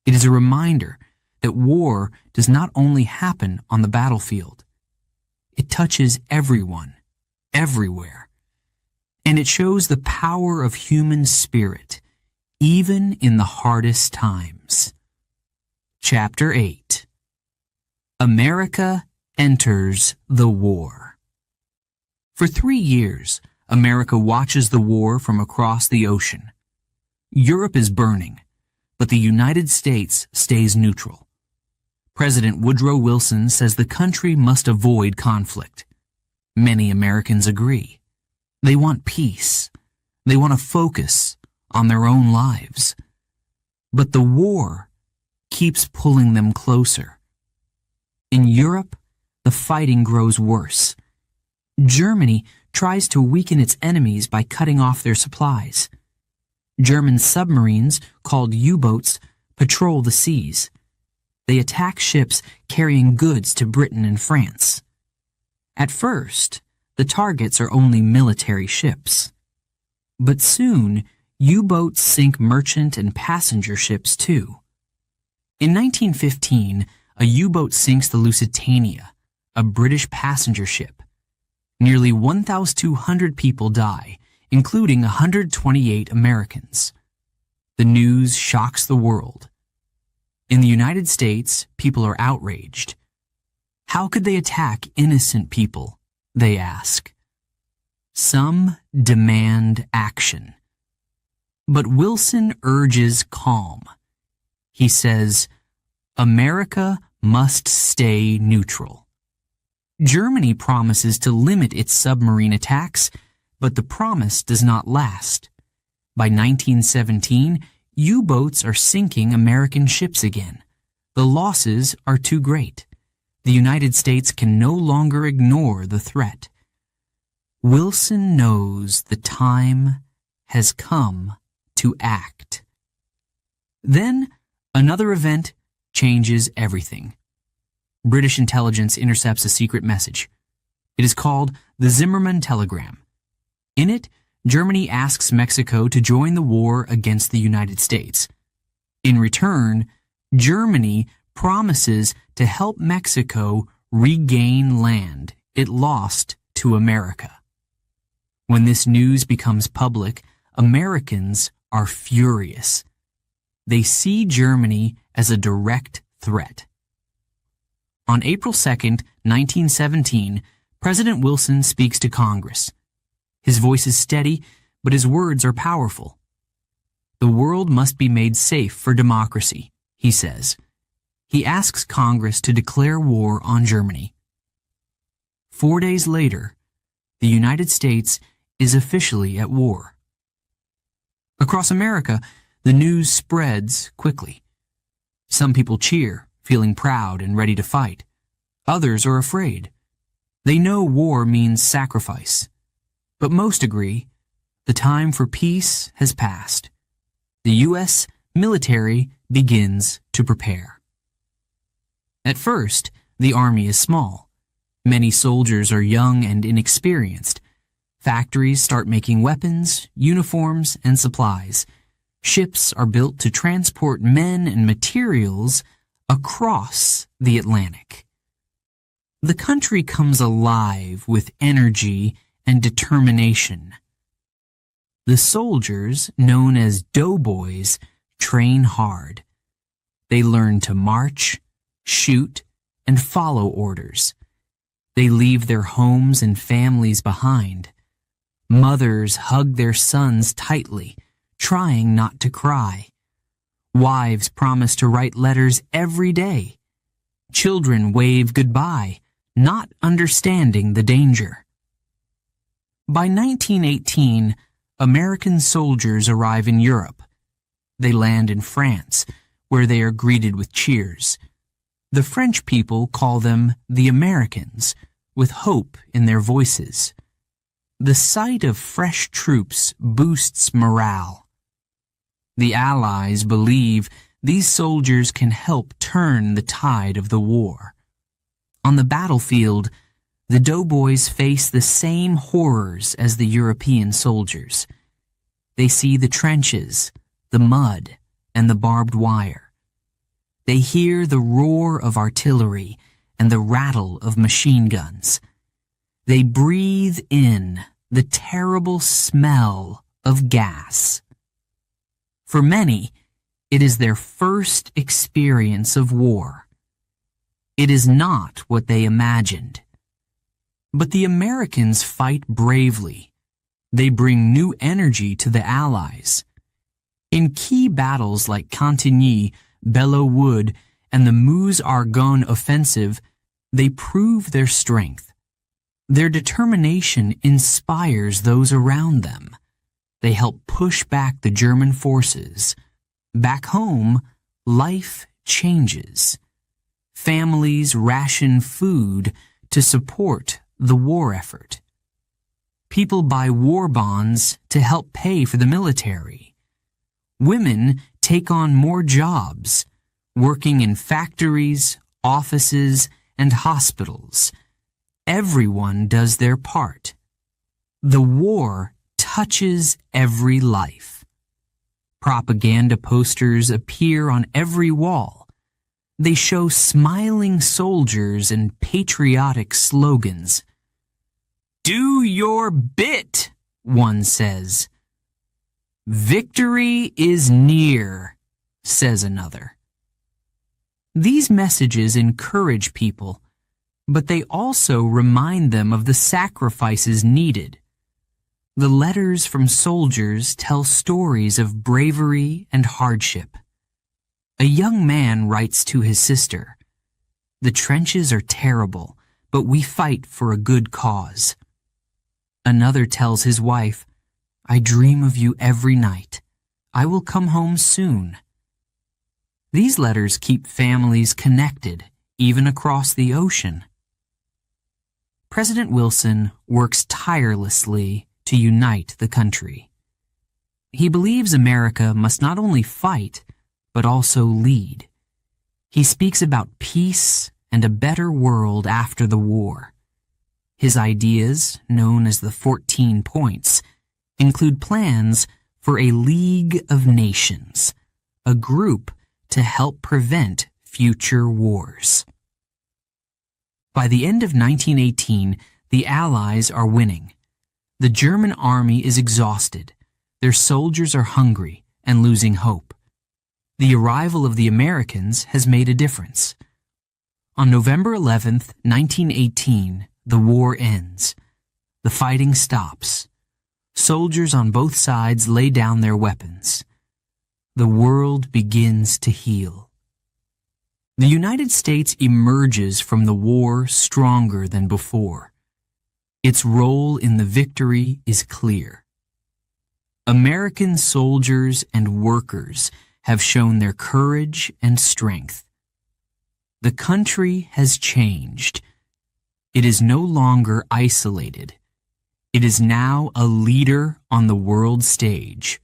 It is a reminder that war does not only happen on the battlefield. It touches everyone, everywhere. And it shows the power of human spirit, even in the hardest times. Chapter 8. America enters the war. For 3 years, America watches the war from across the ocean. Europe is burning, but the United States stays neutral. President Woodrow Wilson says the country must avoid conflict. Many Americans agree. They want peace. They want to focus on their own lives. But the war keeps pulling them closer. In Europe, the fighting grows worse. Germany tries to weaken its enemies by cutting off their supplies. German submarines, called U-boats, patrol the seas. They attack ships carrying goods to Britain and France. At first, the targets are only military ships. But soon, U-boats sink merchant and passenger ships too. In 1915, a U-boat sinks the Lusitania, a British passenger ship. Nearly 1,200 people die, including 128 Americans. The news shocks the world. In the United States, people are outraged. How could they attack innocent people, they ask. Some demand action. But Wilson urges calm. He says, America must stay neutral. Germany promises to limit its submarine attacks, but the promise does not last. By 1917, U-boats are sinking American ships again. The losses are too great. The United States can no longer ignore the threat. Wilson knows the time has come to act. Then, another event changes everything. British intelligence intercepts a secret message. It is called the Zimmermann Telegram. In it, Germany asks Mexico to join the war against the United States. In return, Germany promises to help Mexico regain land it lost to America. When this news becomes public, Americans are furious. They see Germany as a direct threat. On April 2nd, 1917, President Wilson speaks to Congress. His voice is steady, but his words are powerful. The world must be made safe for democracy, he says. He asks Congress to declare war on Germany. 4 days later, the United States is officially at war. Across America, the news spreads quickly. Some people cheer, feeling proud and ready to fight. Others are afraid. They know war means sacrifice. But most agree, the time for peace has passed. The U.S. military begins to prepare. At first, the army is small. Many soldiers are young and inexperienced. Factories start making weapons, uniforms, and supplies. Ships are built to transport men and materials across the Atlantic. The country comes alive with energy and determination. The soldiers, known as doughboys, train hard. They learn to march, shoot, and follow orders. They leave their homes and families behind. Mothers hug their sons tightly, trying not to cry. Wives promise to write letters every day. Children wave goodbye, not understanding the danger. By 1918, American soldiers arrive in Europe. They land in France, where they are greeted with cheers. The French people call them the Americans, with hope in their voices. The sight of fresh troops boosts morale. The Allies believe these soldiers can help turn the tide of the war. On the battlefield, the doughboys face the same horrors as the European soldiers. They see the trenches, the mud, and the barbed wire. They hear the roar of artillery and the rattle of machine guns. They breathe in the terrible smell of gas. For many, it is their first experience of war. It is not what they imagined. But the Americans fight bravely. They bring new energy to the Allies. In key battles like Cantigny, Belleau Wood, and the Meuse-Argonne offensive, they prove their strength. Their determination inspires those around them. They help push back the German forces. Back home, life changes. Families ration food to support the war effort. People buy war bonds to help pay for the military. Women take on more jobs, working in factories, offices, and hospitals. Everyone does their part. The war touches every life. Propaganda posters appear on every wall. They show smiling soldiers and patriotic slogans. "Do your bit," one says. "Victory is near," says another. These messages encourage people, but they also remind them of the sacrifices needed. The letters from soldiers tell stories of bravery and hardship. A young man writes to his sister, "The trenches are terrible, but we fight for a good cause." Another tells his wife, "I dream of you every night. I will come home soon." These letters keep families connected, even across the ocean. President Wilson works tirelessly to unite the country. He believes America must not only fight, but also lead. He speaks about peace and a better world after the war. His ideas, known as the 14 Points, include plans for a League of Nations, a group to help prevent future wars. By the end of 1918, the Allies are winning. The German army is exhausted. Their soldiers are hungry and losing hope. The arrival of the Americans has made a difference. On November 11th, 1918, the war ends. The fighting stops. Soldiers on both sides lay down their weapons. The world begins to heal. The United States emerges from the war stronger than before. Its role in the victory is clear. American soldiers and workers have shown their courage and strength. The country has changed. It is no longer isolated. It is now a leader on the world stage.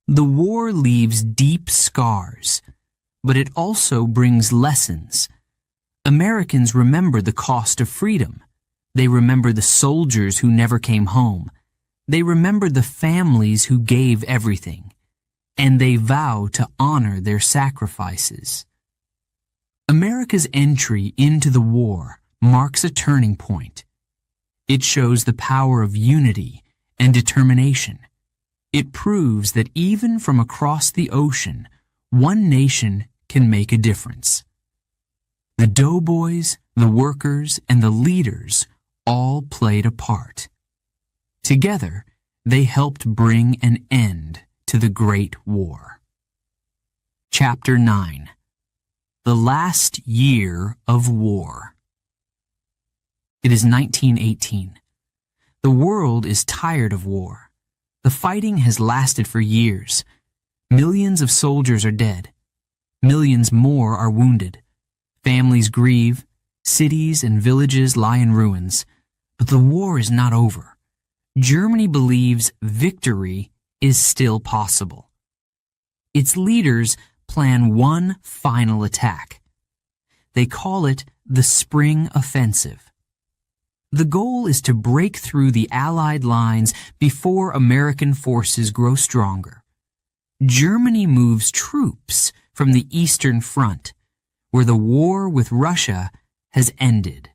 The war leaves deep scars, but it also brings lessons. Americans remember the cost of freedom. They remember the soldiers who never came home. They remember the families who gave everything. And they vow to honor their sacrifices. America's entry into the war marks a turning point. It shows the power of unity and determination. It proves that even from across the ocean, one nation can make a difference. The doughboys, the workers, and the leaders all played a part. Together, they helped bring an end to the Great War. Chapter 9. The Last Year of War. It is 1918. The world is tired of war. The fighting has lasted for years. Millions of soldiers are dead. Millions more are wounded. Families grieve. Cities and villages lie in ruins. But the war is not over. Germany believes victory is still possible. Its leaders plan one final attack. They call it the Spring Offensive. The goal is to break through the Allied lines before American forces grow stronger. Germany moves troops from the Eastern Front, where the war with Russia has ended.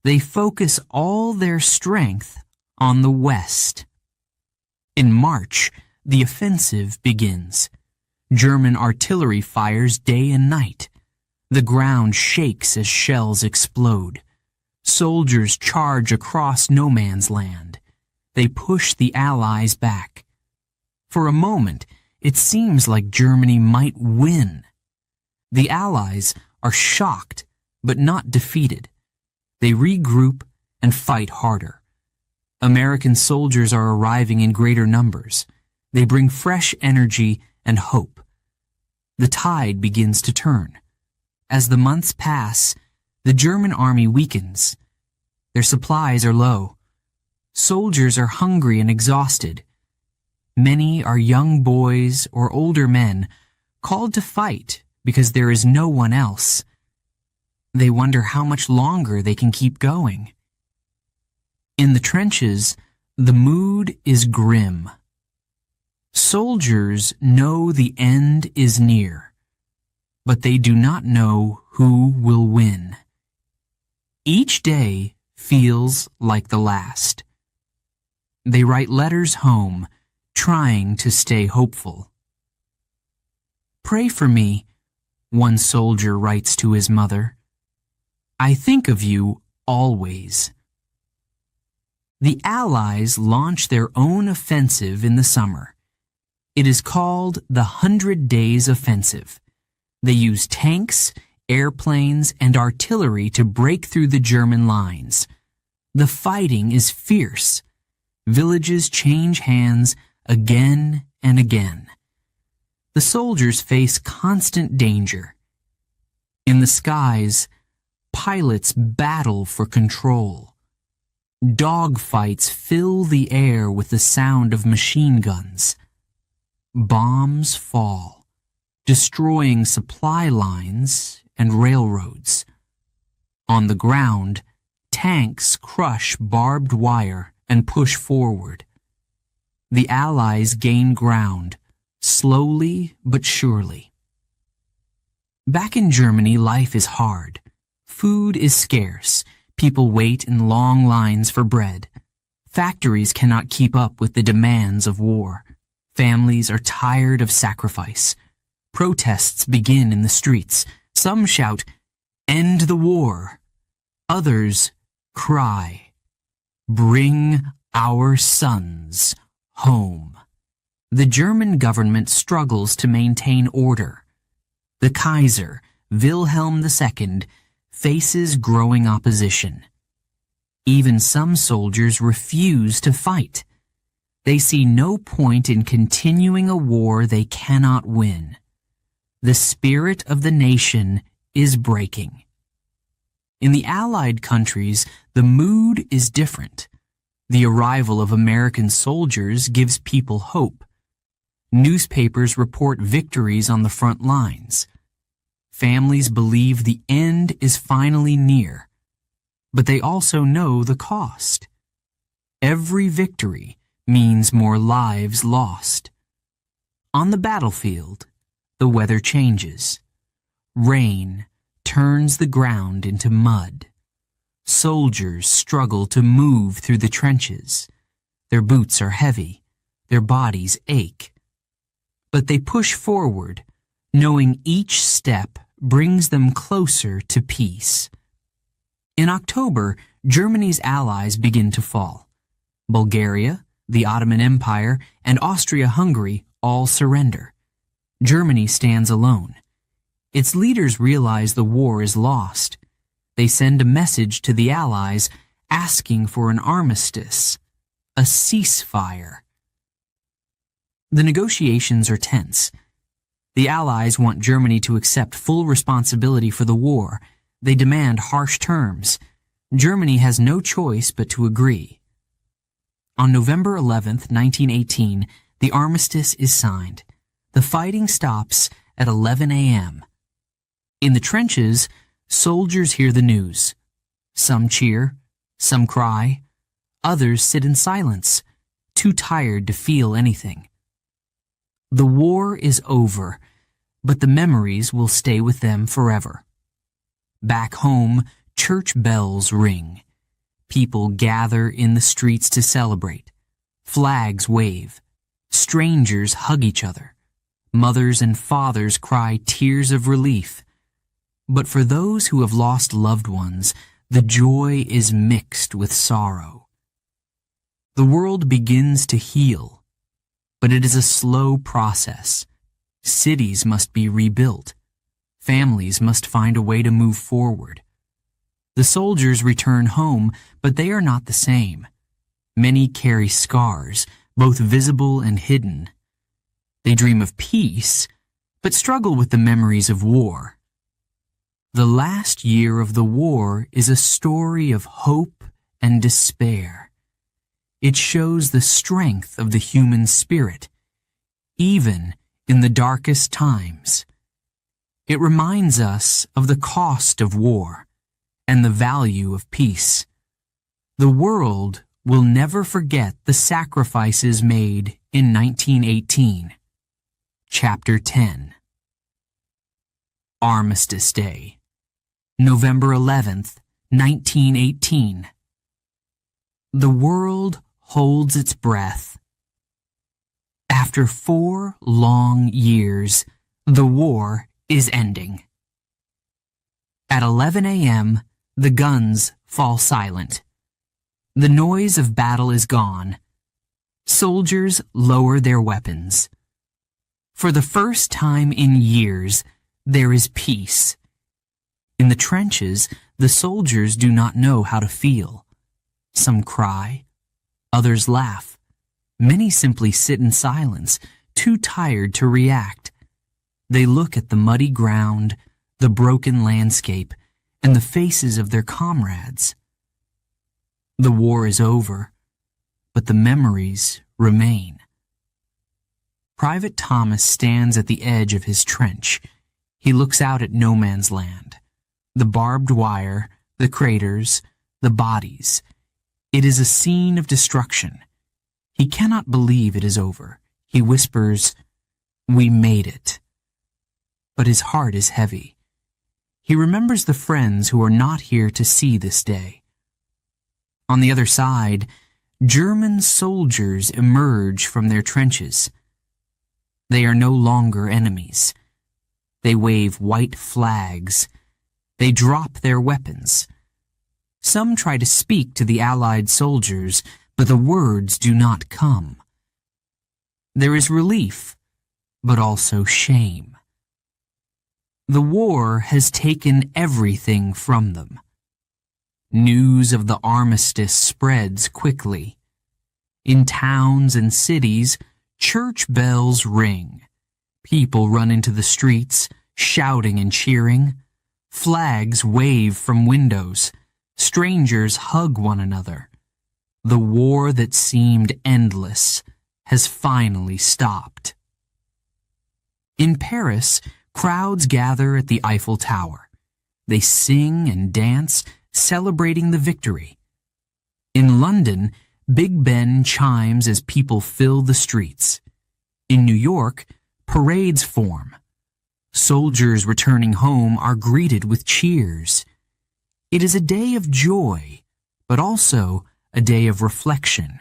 They focus all their strength on the West. In March, the offensive begins. German artillery fires day and night. The ground shakes as shells explode. Soldiers charge across no man's land. They push the Allies back. For a moment, it seems like Germany might win. The Allies are shocked, but not defeated. They regroup and fight harder. American soldiers are arriving in greater numbers. They bring fresh energy and hope. The tide begins to turn. As the months pass, the German army weakens. Their supplies are low. Soldiers are hungry and exhausted. Many are young boys or older men called to fight because there is no one else. They wonder how much longer they can keep going. In the trenches, the mood is grim. Soldiers know the end is near, but they do not know who will win. Each day feels like the last. They write letters home, trying to stay hopeful. "Pray for me," one soldier writes to his mother. "I think of you always." The Allies launch their own offensive in the summer. It is called the 100 Days Offensive. They use tanks, airplanes, and artillery to break through the German lines. The fighting is fierce. Villages change hands again and again. The soldiers face constant danger. In the skies, pilots battle for control. Dogfights fill the air with the sound of machine guns. Bombs fall, destroying supply lines and railroads. On the ground, tanks crush barbed wire and push forward. The Allies gain ground, slowly but surely. Back in Germany, life is hard. Food is scarce. People wait in long lines for bread. Factories cannot keep up with the demands of war. Families are tired of sacrifice. Protests begin in the streets. Some shout, "End the war." Others cry, "Bring our sons home." The German government struggles to maintain order. The Kaiser, Wilhelm II, faces growing opposition. Even some soldiers refuse to fight. They see no point in continuing a war they cannot win. The spirit of the nation is breaking. In the Allied countries, the mood is different. The arrival of American soldiers gives people hope. Newspapers report victories on the front lines. Families believe the end is finally near, but they also know the cost. Every victory means more lives lost. On the battlefield, the weather changes. Rain turns the ground into mud. Soldiers struggle to move through the trenches. Their boots are heavy. Their bodies ache. But they push forward, knowing each step brings them closer to peace. In October, Germany's allies begin to fall. Bulgaria, the Ottoman Empire, and Austria-Hungary all surrender. Germany stands alone. Its leaders realize the war is lost. They send a message to the Allies asking for an armistice, a ceasefire. The negotiations are tense. The Allies want Germany to accept full responsibility for the war. They demand harsh terms. Germany has no choice but to agree. On November 11, 1918, the armistice is signed. The fighting stops at 11 a.m. In the trenches, soldiers hear the news. Some cheer, some cry, others sit in silence, too tired to feel anything. The war is over, but the memories will stay with them forever. Back home, church bells ring. People gather in the streets to celebrate. Flags wave. Strangers hug each other. Mothers and fathers cry tears of relief. But for those who have lost loved ones, the joy is mixed with sorrow. The world begins to heal, but it is a slow process. Cities must be rebuilt. Families must find a way to move forward. The soldiers return home, but they are not the same. Many carry scars, both visible and hidden. They dream of peace, but struggle with the memories of war. The last year of the war is a story of hope and despair. It shows the strength of the human spirit, even in the darkest times. It reminds us of the cost of war and the value of peace. The world will never forget the sacrifices made in 1918. Chapter 10. Armistice Day, November 11th, 1918. The world holds its breath. After 4 long years, the war is ending. At 11 a.m., the guns fall silent. The noise of battle is gone. Soldiers lower their weapons. For the first time in years, there is peace. In the trenches, the soldiers do not know how to feel. Some cry, others laugh. Many simply sit in silence, too tired to react. They look at the muddy ground, the broken landscape, and the faces of their comrades. The war is over, but the memories remain. Private Thomas stands at the edge of his trench. He looks out at no man's land. The barbed wire, the craters, the bodies. It is a scene of destruction. He cannot believe it is over. He whispers, "We made it." But his heart is heavy. He remembers the friends who are not here to see this day. On the other side, German soldiers emerge from their trenches. They are no longer enemies. They wave white flags. They drop their weapons. Some try to speak to the Allied soldiers, but the words do not come. There is relief, but also shame. The war has taken everything from them. News of the armistice spreads quickly. In towns and cities, church bells ring. People run into the streets, shouting and cheering. Flags wave from windows. Strangers hug one another. The war that seemed endless has finally stopped. In Paris, crowds gather at the Eiffel Tower. They sing and dance, celebrating the victory. In London, Big Ben chimes as people fill the streets. In New York, parades form. Soldiers returning home are greeted with cheers. It is a day of joy, but also a day of reflection.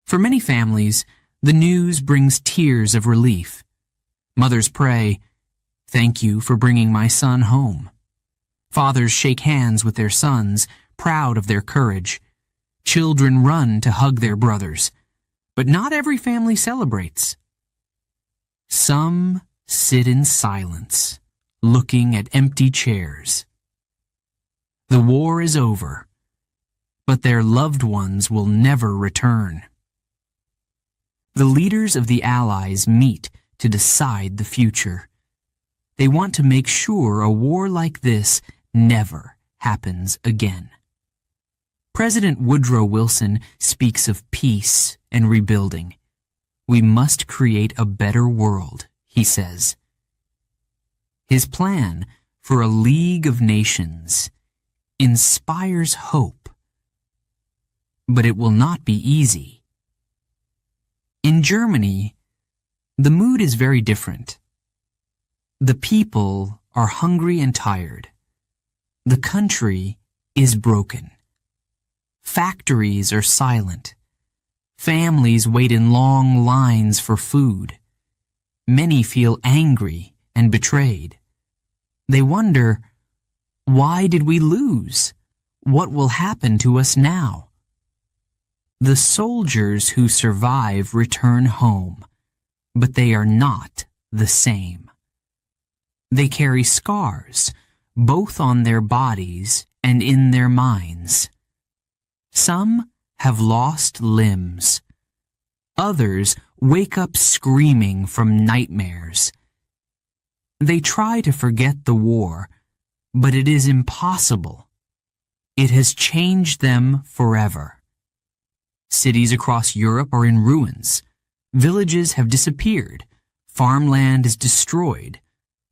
For many families, the news brings tears of relief. Mothers pray, "Thank you for bringing my son home." Fathers shake hands with their sons, proud of their courage. Children run to hug their brothers, but not every family celebrates. Some sit in silence, looking at empty chairs. The war is over, but their loved ones will never return. The leaders of the Allies meet to decide the future. They want to make sure a war like this never happens again. President Woodrow Wilson speaks of peace and rebuilding. "We must create a better world," he says. His plan for a League of Nations inspires hope, but it will not be easy. In Germany, the mood is very different. The people are hungry and tired. The country is broken. Factories are silent. Families wait in long lines for food. Many feel angry and betrayed. They wonder, why did we lose? What will happen to us now? The soldiers who survive return home, but they are not the same. They carry scars, both on their bodies and in their minds. Some have lost limbs. Others wake up screaming from nightmares. They try to forget the war, but it is impossible. It has changed them forever. Cities across Europe are in ruins. Villages have disappeared. Farmland is destroyed.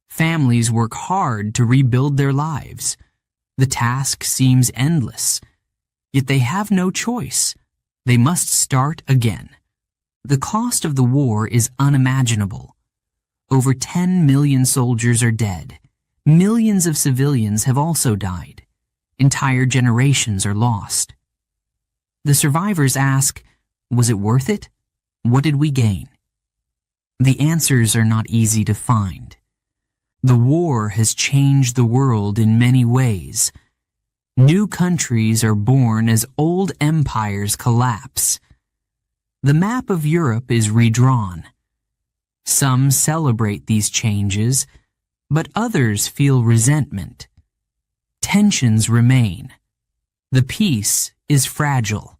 Families work hard to rebuild their lives. The task seems endless. Yet they have no choice. They must start again. The cost of the war is unimaginable. Over 10 million soldiers are dead. Millions of civilians have also died. Entire generations are lost. The survivors ask, was it worth it? What did we gain? The answers are not easy to find. The war has changed the world in many ways. New countries are born as old empires collapse. The map of Europe is redrawn. Some celebrate these changes, but others feel resentment. Tensions remain. The peace is fragile.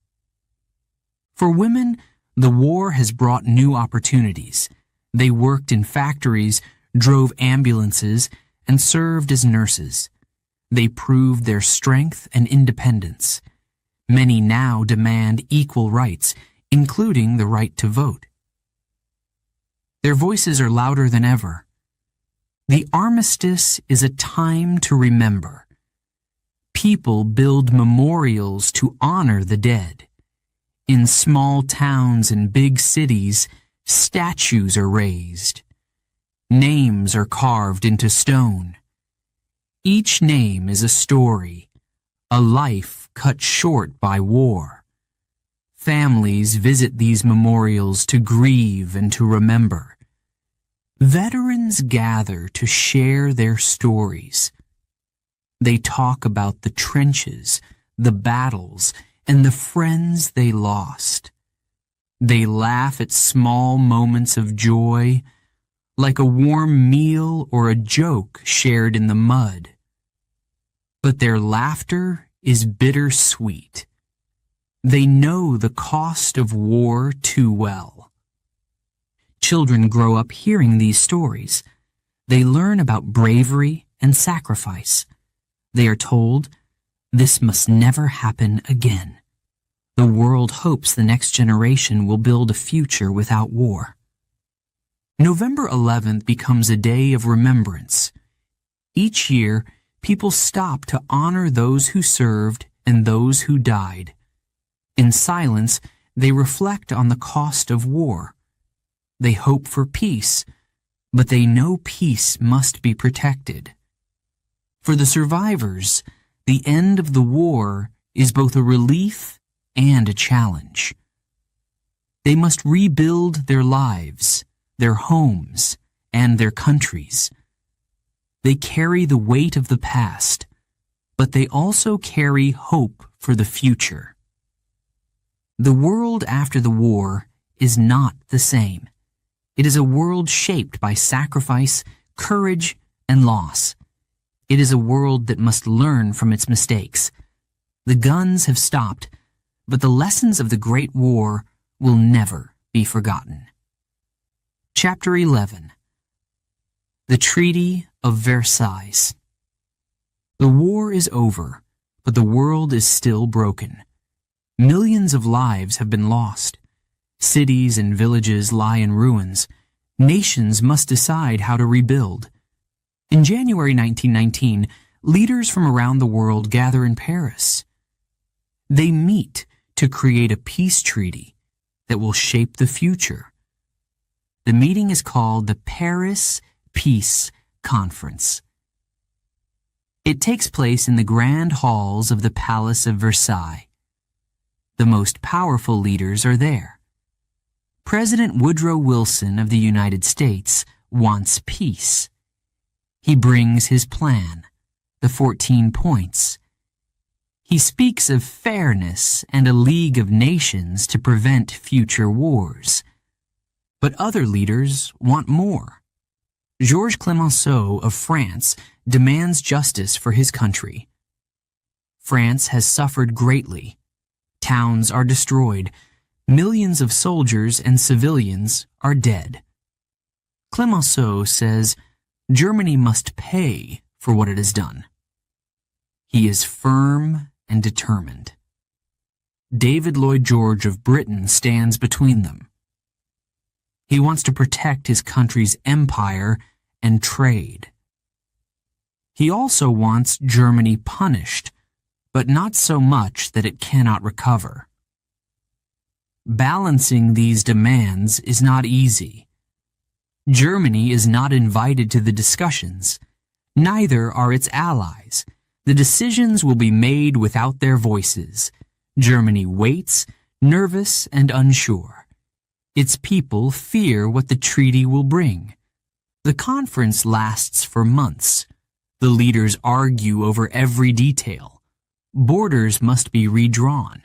For women, the war has brought new opportunities. They worked in factories, drove ambulances, and served as nurses. They proved their strength and independence. Many now demand equal rights, including the right to vote. Their voices are louder than ever. The armistice is a time to remember. People build memorials to honor the dead. In small towns and big cities, statues are raised. Names are carved into stone. Each name is a story, a life cut short by war. Families visit these memorials to grieve and to remember. Veterans gather to share their stories. They talk about the trenches, the battles, and the friends they lost. They laugh at small moments of joy, like a warm meal or a joke shared in the mud. But their laughter is bittersweet. They know the cost of war too well. Children grow up hearing these stories. They learn about bravery and sacrifice. They are told, this must never happen again. The world hopes the next generation will build a future without war. November 11th becomes a day of remembrance. Each year, people stop to honor those who served and those who died. In silence, they reflect on the cost of war. They hope for peace, but they know peace must be protected. For the survivors, the end of the war is both a relief and a challenge. They must rebuild their lives, their homes, and their countries. They carry the weight of the past, but they also carry hope for the future. The world after the war is not the same. It is a world shaped by sacrifice, courage, and loss. It is a world that must learn from its mistakes. The guns have stopped, but the lessons of the Great War will never be forgotten. Chapter 11. The Treaty of Versailles. The war is over, but the world is still broken. Millions of lives have been lost. Cities and villages lie in ruins. Nations must decide how to rebuild. In January 1919, leaders from around the world gather in Paris. They meet to create a peace treaty that will shape the future. The meeting is called the Paris Peace Conference. It takes place in the grand halls of the Palace of Versailles. The most powerful leaders are there. President Woodrow Wilson of the United States wants peace. He brings his plan, the 14 points. He speaks of fairness and a League of Nations to prevent future wars. But other leaders want more. Georges Clemenceau of France demands justice for his country. France has suffered greatly. Towns are destroyed. Millions of soldiers and civilians are dead. Clemenceau says Germany must pay for what it has done. He is firm and determined. David Lloyd George of Britain stands between them. He wants to protect his country's empire and trade. He also wants Germany punished, but not so much that it cannot recover. Balancing these demands is not easy. Germany is not invited to the discussions. Neither are its allies. The decisions will be made without their voices. Germany waits, nervous and unsure. Its people fear what the treaty will bring. The conference lasts for months. The leaders argue over every detail. Borders must be redrawn.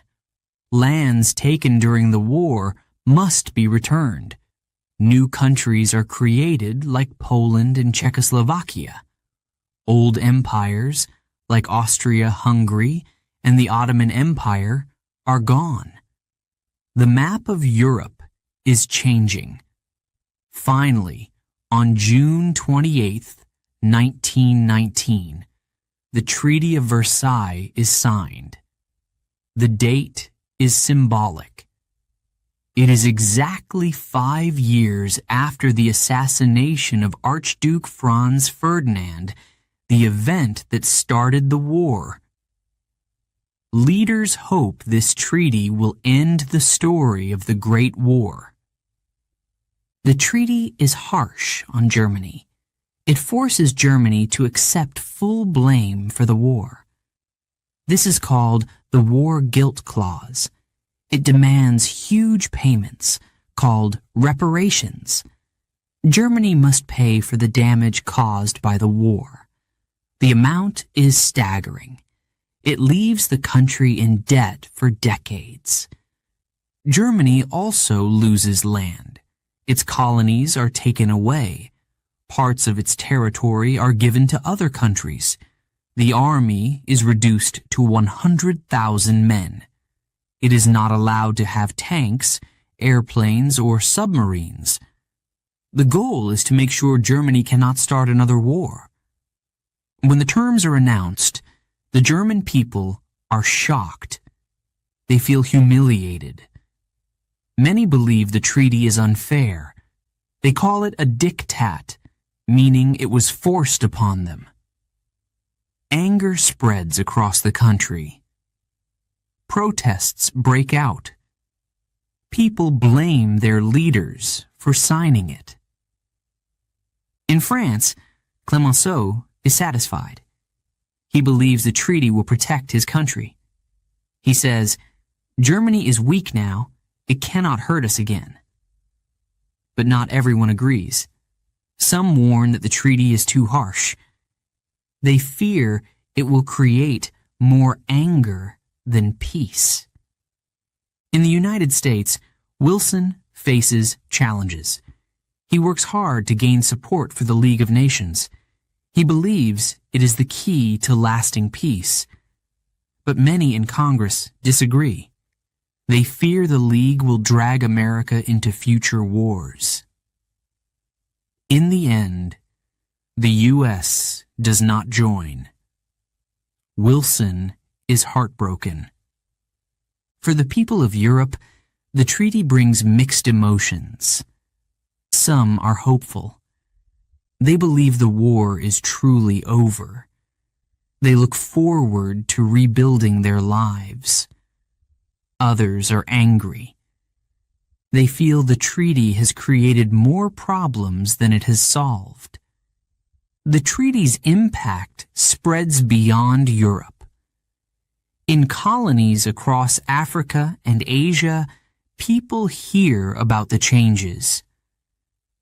Lands taken during the war must be returned. New countries are created like Poland and Czechoslovakia. Old empires like Austria-Hungary and the Ottoman Empire are gone. The map of Europe is changing. Finally, on June 28, 1919, the Treaty of Versailles is signed. The date is symbolic. It is exactly 5 years after the assassination of Archduke Franz Ferdinand, the event that started the war. Leaders hope this treaty will end the story of the Great War. The treaty is harsh on Germany. It forces Germany to accept full blame for the war. This is called the War Guilt Clause. It demands huge payments, called reparations. Germany must pay for the damage caused by the war. The amount is staggering. It leaves the country in debt for decades. Germany also loses land. Its colonies are taken away. Parts of its territory are given to other countries. The army is reduced to 100,000 men. It is not allowed to have tanks, airplanes, or submarines. The goal is to make sure Germany cannot start another war. When the terms are announced, the German people are shocked. They feel humiliated. Many believe the treaty is unfair. They call it a diktat, meaning it was forced upon them. Anger spreads across the country. Protests break out. People blame their leaders for signing it. In France, Clemenceau is satisfied. He believes the treaty will protect his country. He says, "Germany is weak now. It cannot hurt us again." But not everyone agrees. Some warn that the treaty is too harsh. They fear it will create more anger than peace. In the United States, Wilson faces challenges. He works hard to gain support for the League of Nations. He believes it is the key to lasting peace. But many in Congress disagree. They fear the League will drag America into future wars. In the end, the U.S. does not join. Wilson is heartbroken. For the people of Europe, the treaty brings mixed emotions. some are hopeful. They believe the war is truly over. They look forward to rebuilding their lives. Others are angry. They feel the treaty has created more problems than it has solved. The treaty's impact spreads beyond Europe. In colonies across Africa and Asia, people hear about the changes.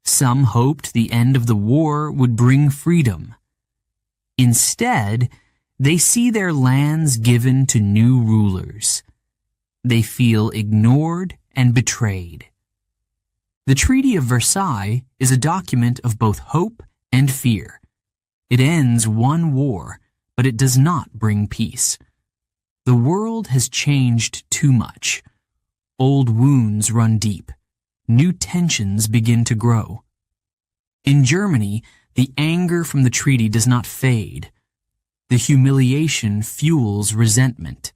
Some hoped the end of the war would bring freedom. Instead, they see their lands given to new rulers. They feel ignored and betrayed. The Treaty of Versailles is a document of both hope and fear. It ends one war, but it does not bring peace. The world has changed too much. Old wounds run deep. New tensions begin to grow. In Germany, the anger from the treaty does not fade. The humiliation fuels resentment.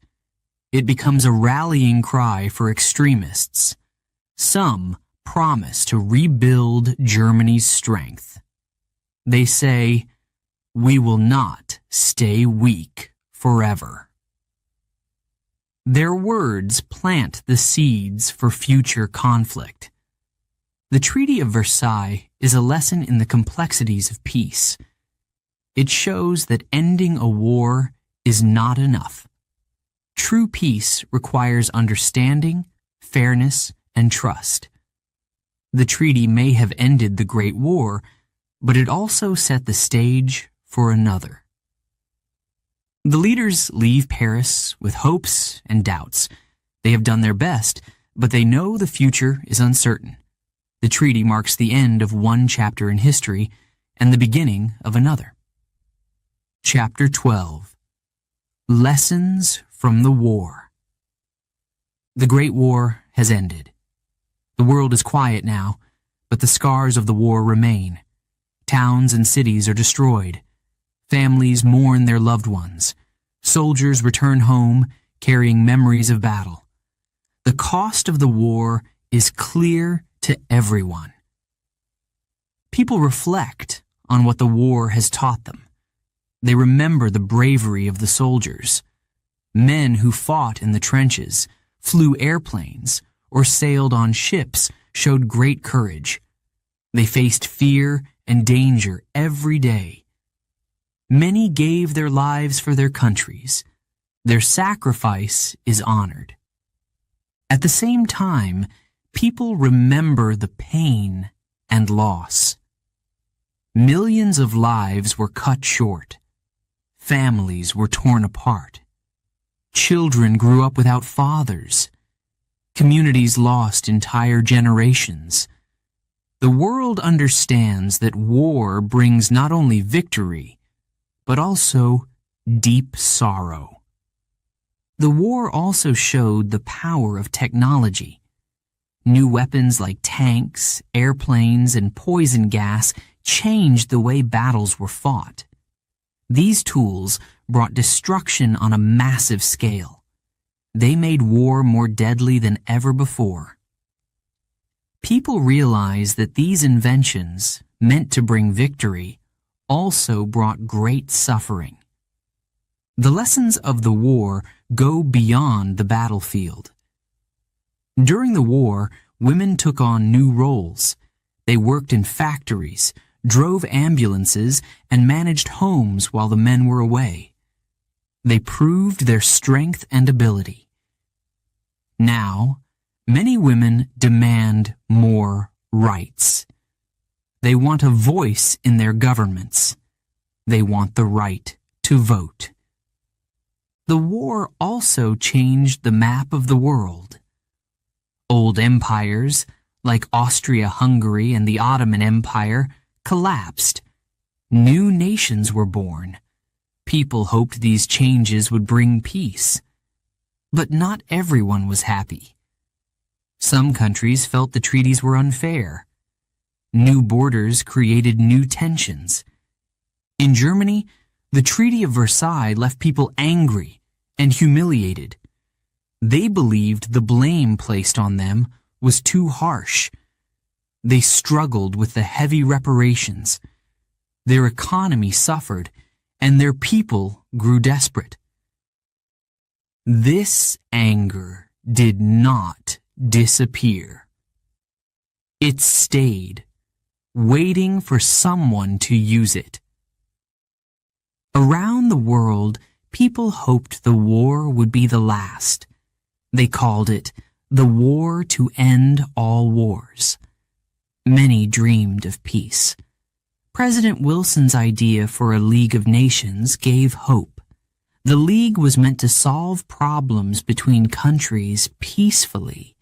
It becomes a rallying cry for extremists. Some promise to rebuild Germany's strength. They say, "We will not stay weak forever." Their words plant the seeds for future conflict. The Treaty of Versailles is a lesson in the complexities of peace. It shows that ending a war is not enough. True peace requires understanding, fairness, and trust. The treaty may have ended the Great War, but it also set the stage for another. The leaders leave Paris with hopes and doubts. They have done their best, but they know the future is uncertain. The treaty marks the end of one chapter in history and the beginning of another. Chapter 12. Lessons from the War. The Great War has ended. The world is quiet now, but the scars of the war remain. Towns and cities are destroyed. Families mourn their loved ones. Soldiers return home, carrying memories of battle. The cost of the war is clear to everyone. People reflect on what the war has taught them. They remember the bravery of the soldiers. Men who fought in the trenches, flew airplanes, or sailed on ships showed great courage. They faced fear and danger every day. Many gave their lives for their countries. Their sacrifice is honored. At the same time, people remember the pain and loss. Millions of lives were cut short. Families were torn apart. Children grew up without fathers. Communities lost entire generations. The world understands that war brings not only victory, but also deep sorrow. The war also showed the power of technology. New weapons like tanks, airplanes, and poison gas changed the way battles were fought. These tools brought destruction on a massive scale. They made war more deadly than ever before. People realized that these inventions, meant to bring victory, also brought great suffering. The lessons of the war go beyond the battlefield. During the war, women took on new roles. They worked in factories, drove ambulances, and managed homes while the men were away. They proved their strength and ability. Now, many women demand more rights. They want a voice in their governments. They want the right to vote. The war also changed the map of the world. Old empires, like Austria-Hungary and the Ottoman Empire, collapsed. New nations were born. People hoped these changes would bring peace. But not everyone was happy. Some countries felt the treaties were unfair. New borders created new tensions. In Germany, the Treaty of Versailles left people angry and humiliated. They believed the blame placed on them was too harsh. They struggled with the heavy reparations. Their economy suffered, and their people grew desperate. This anger did not disappear. It stayed, waiting for someone to use it. Around the world, people hoped the war would be the last. They called it the war to end all wars. Many dreamed of peace. President Wilson's idea for a League of Nations gave hope. The League was meant to solve problems between countries peacefully,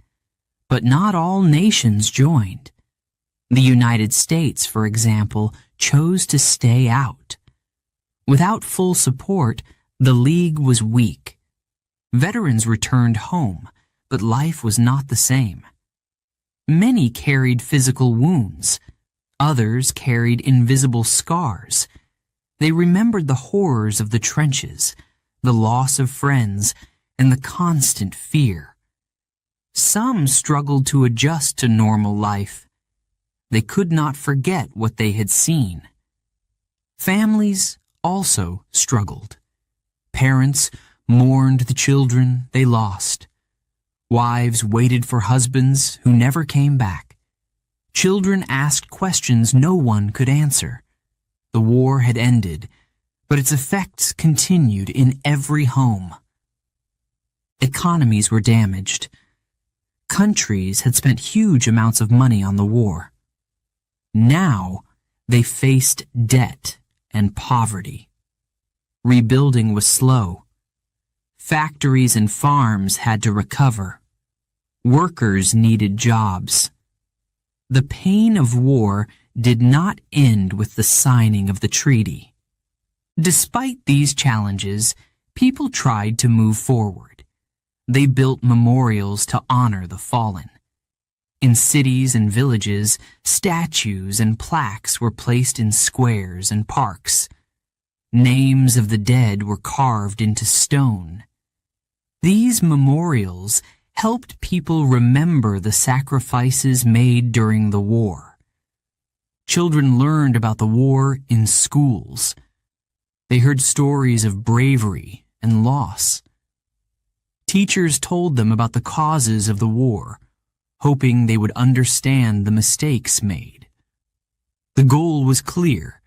but not all nations joined. The United States, for example, chose to stay out. Without full support, the League was weak. Veterans returned home, but life was not the same. Many carried physical wounds. Others carried invisible scars. They remembered the horrors of the trenches, the loss of friends, and the constant fear. Some struggled to adjust to normal life. They could not forget what they had seen. Families also struggled. Parents mourned the children they lost. Wives waited for husbands who never came back. Children asked questions no one could answer. The war had ended, but its effects continued in every home. Economies were damaged. Countries had spent huge amounts of money on the war. Now they faced debt and poverty. Rebuilding was slow. Factories and farms had to recover. Workers needed jobs. The pain of war did not end with the signing of the treaty. Despite these challenges, people tried to move forward. They built memorials to honor the fallen. In cities and villages, statues and plaques were placed in squares and parks. Names of the dead were carved into stone. These memorials helped people remember the sacrifices made during the war. Children learned about the war in schools. They heard stories of bravery and loss. Teachers told them about the causes of the war, hoping they would understand the mistakes made. The goal was clear: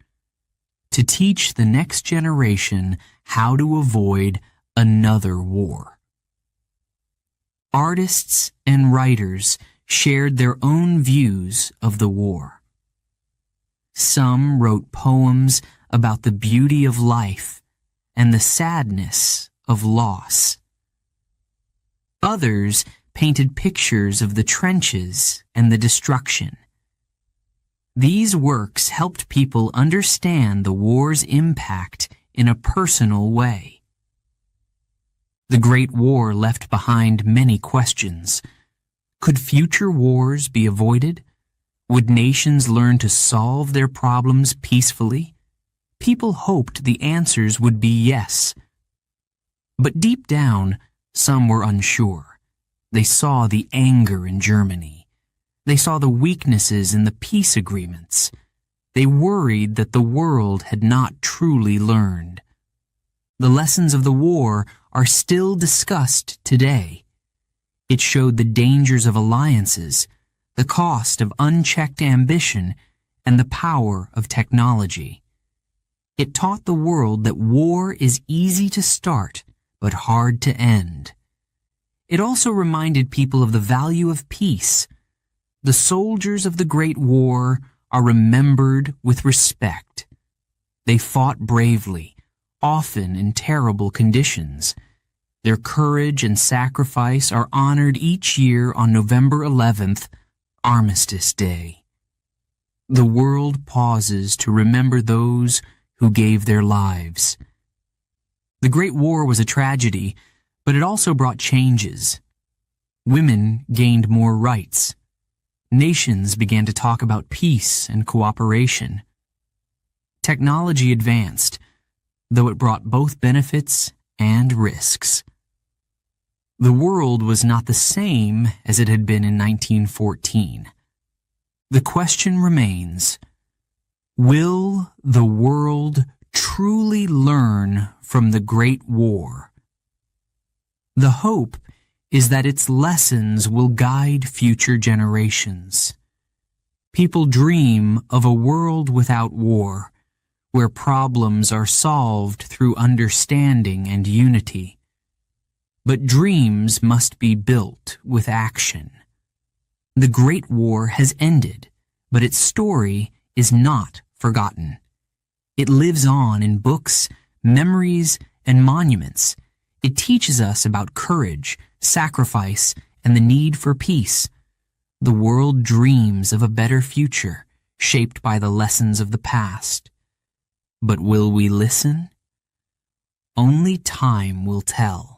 to teach the next generation how to avoid another war. Artists and writers shared their own views of the war. Some wrote poems about the beauty of life and the sadness of loss. Others painted pictures of the trenches and the destruction. These works helped people understand the war's impact in a personal way. The Great War left behind many questions. Could future wars be avoided? Would nations learn to solve their problems peacefully? People hoped the answers would be yes. But deep down, some were unsure. They saw the anger in Germany. They saw the weaknesses in the peace agreements. They worried that the world had not truly learned. The lessons of the war are still discussed today. It showed the dangers of alliances, the cost of unchecked ambition, and the power of technology. It taught the world that war is easy to start, but hard to end. It also reminded people of the value of peace. The soldiers of the Great War are remembered with respect. They fought bravely, often in terrible conditions. Their courage and sacrifice are honored each year on November 11th, Armistice Day. The world pauses to remember those who gave their lives. The Great War was a tragedy, but it also brought changes. Women gained more rights. Nations began to talk about peace and cooperation. Technology advanced, though it brought both benefits and risks. The world was not the same as it had been in 1914. The question remains, will the world truly learn from the Great War? The hope is that its lessons will guide future generations. People dream of a world without war, where problems are solved through understanding and unity. But dreams must be built with action. The Great War has ended, but its story is not forgotten. It lives on in books, memories, and monuments. It teaches us about courage, sacrifice, and the need for peace. The world dreams of a better future, shaped by the lessons of the past. But will we listen? Only time will tell.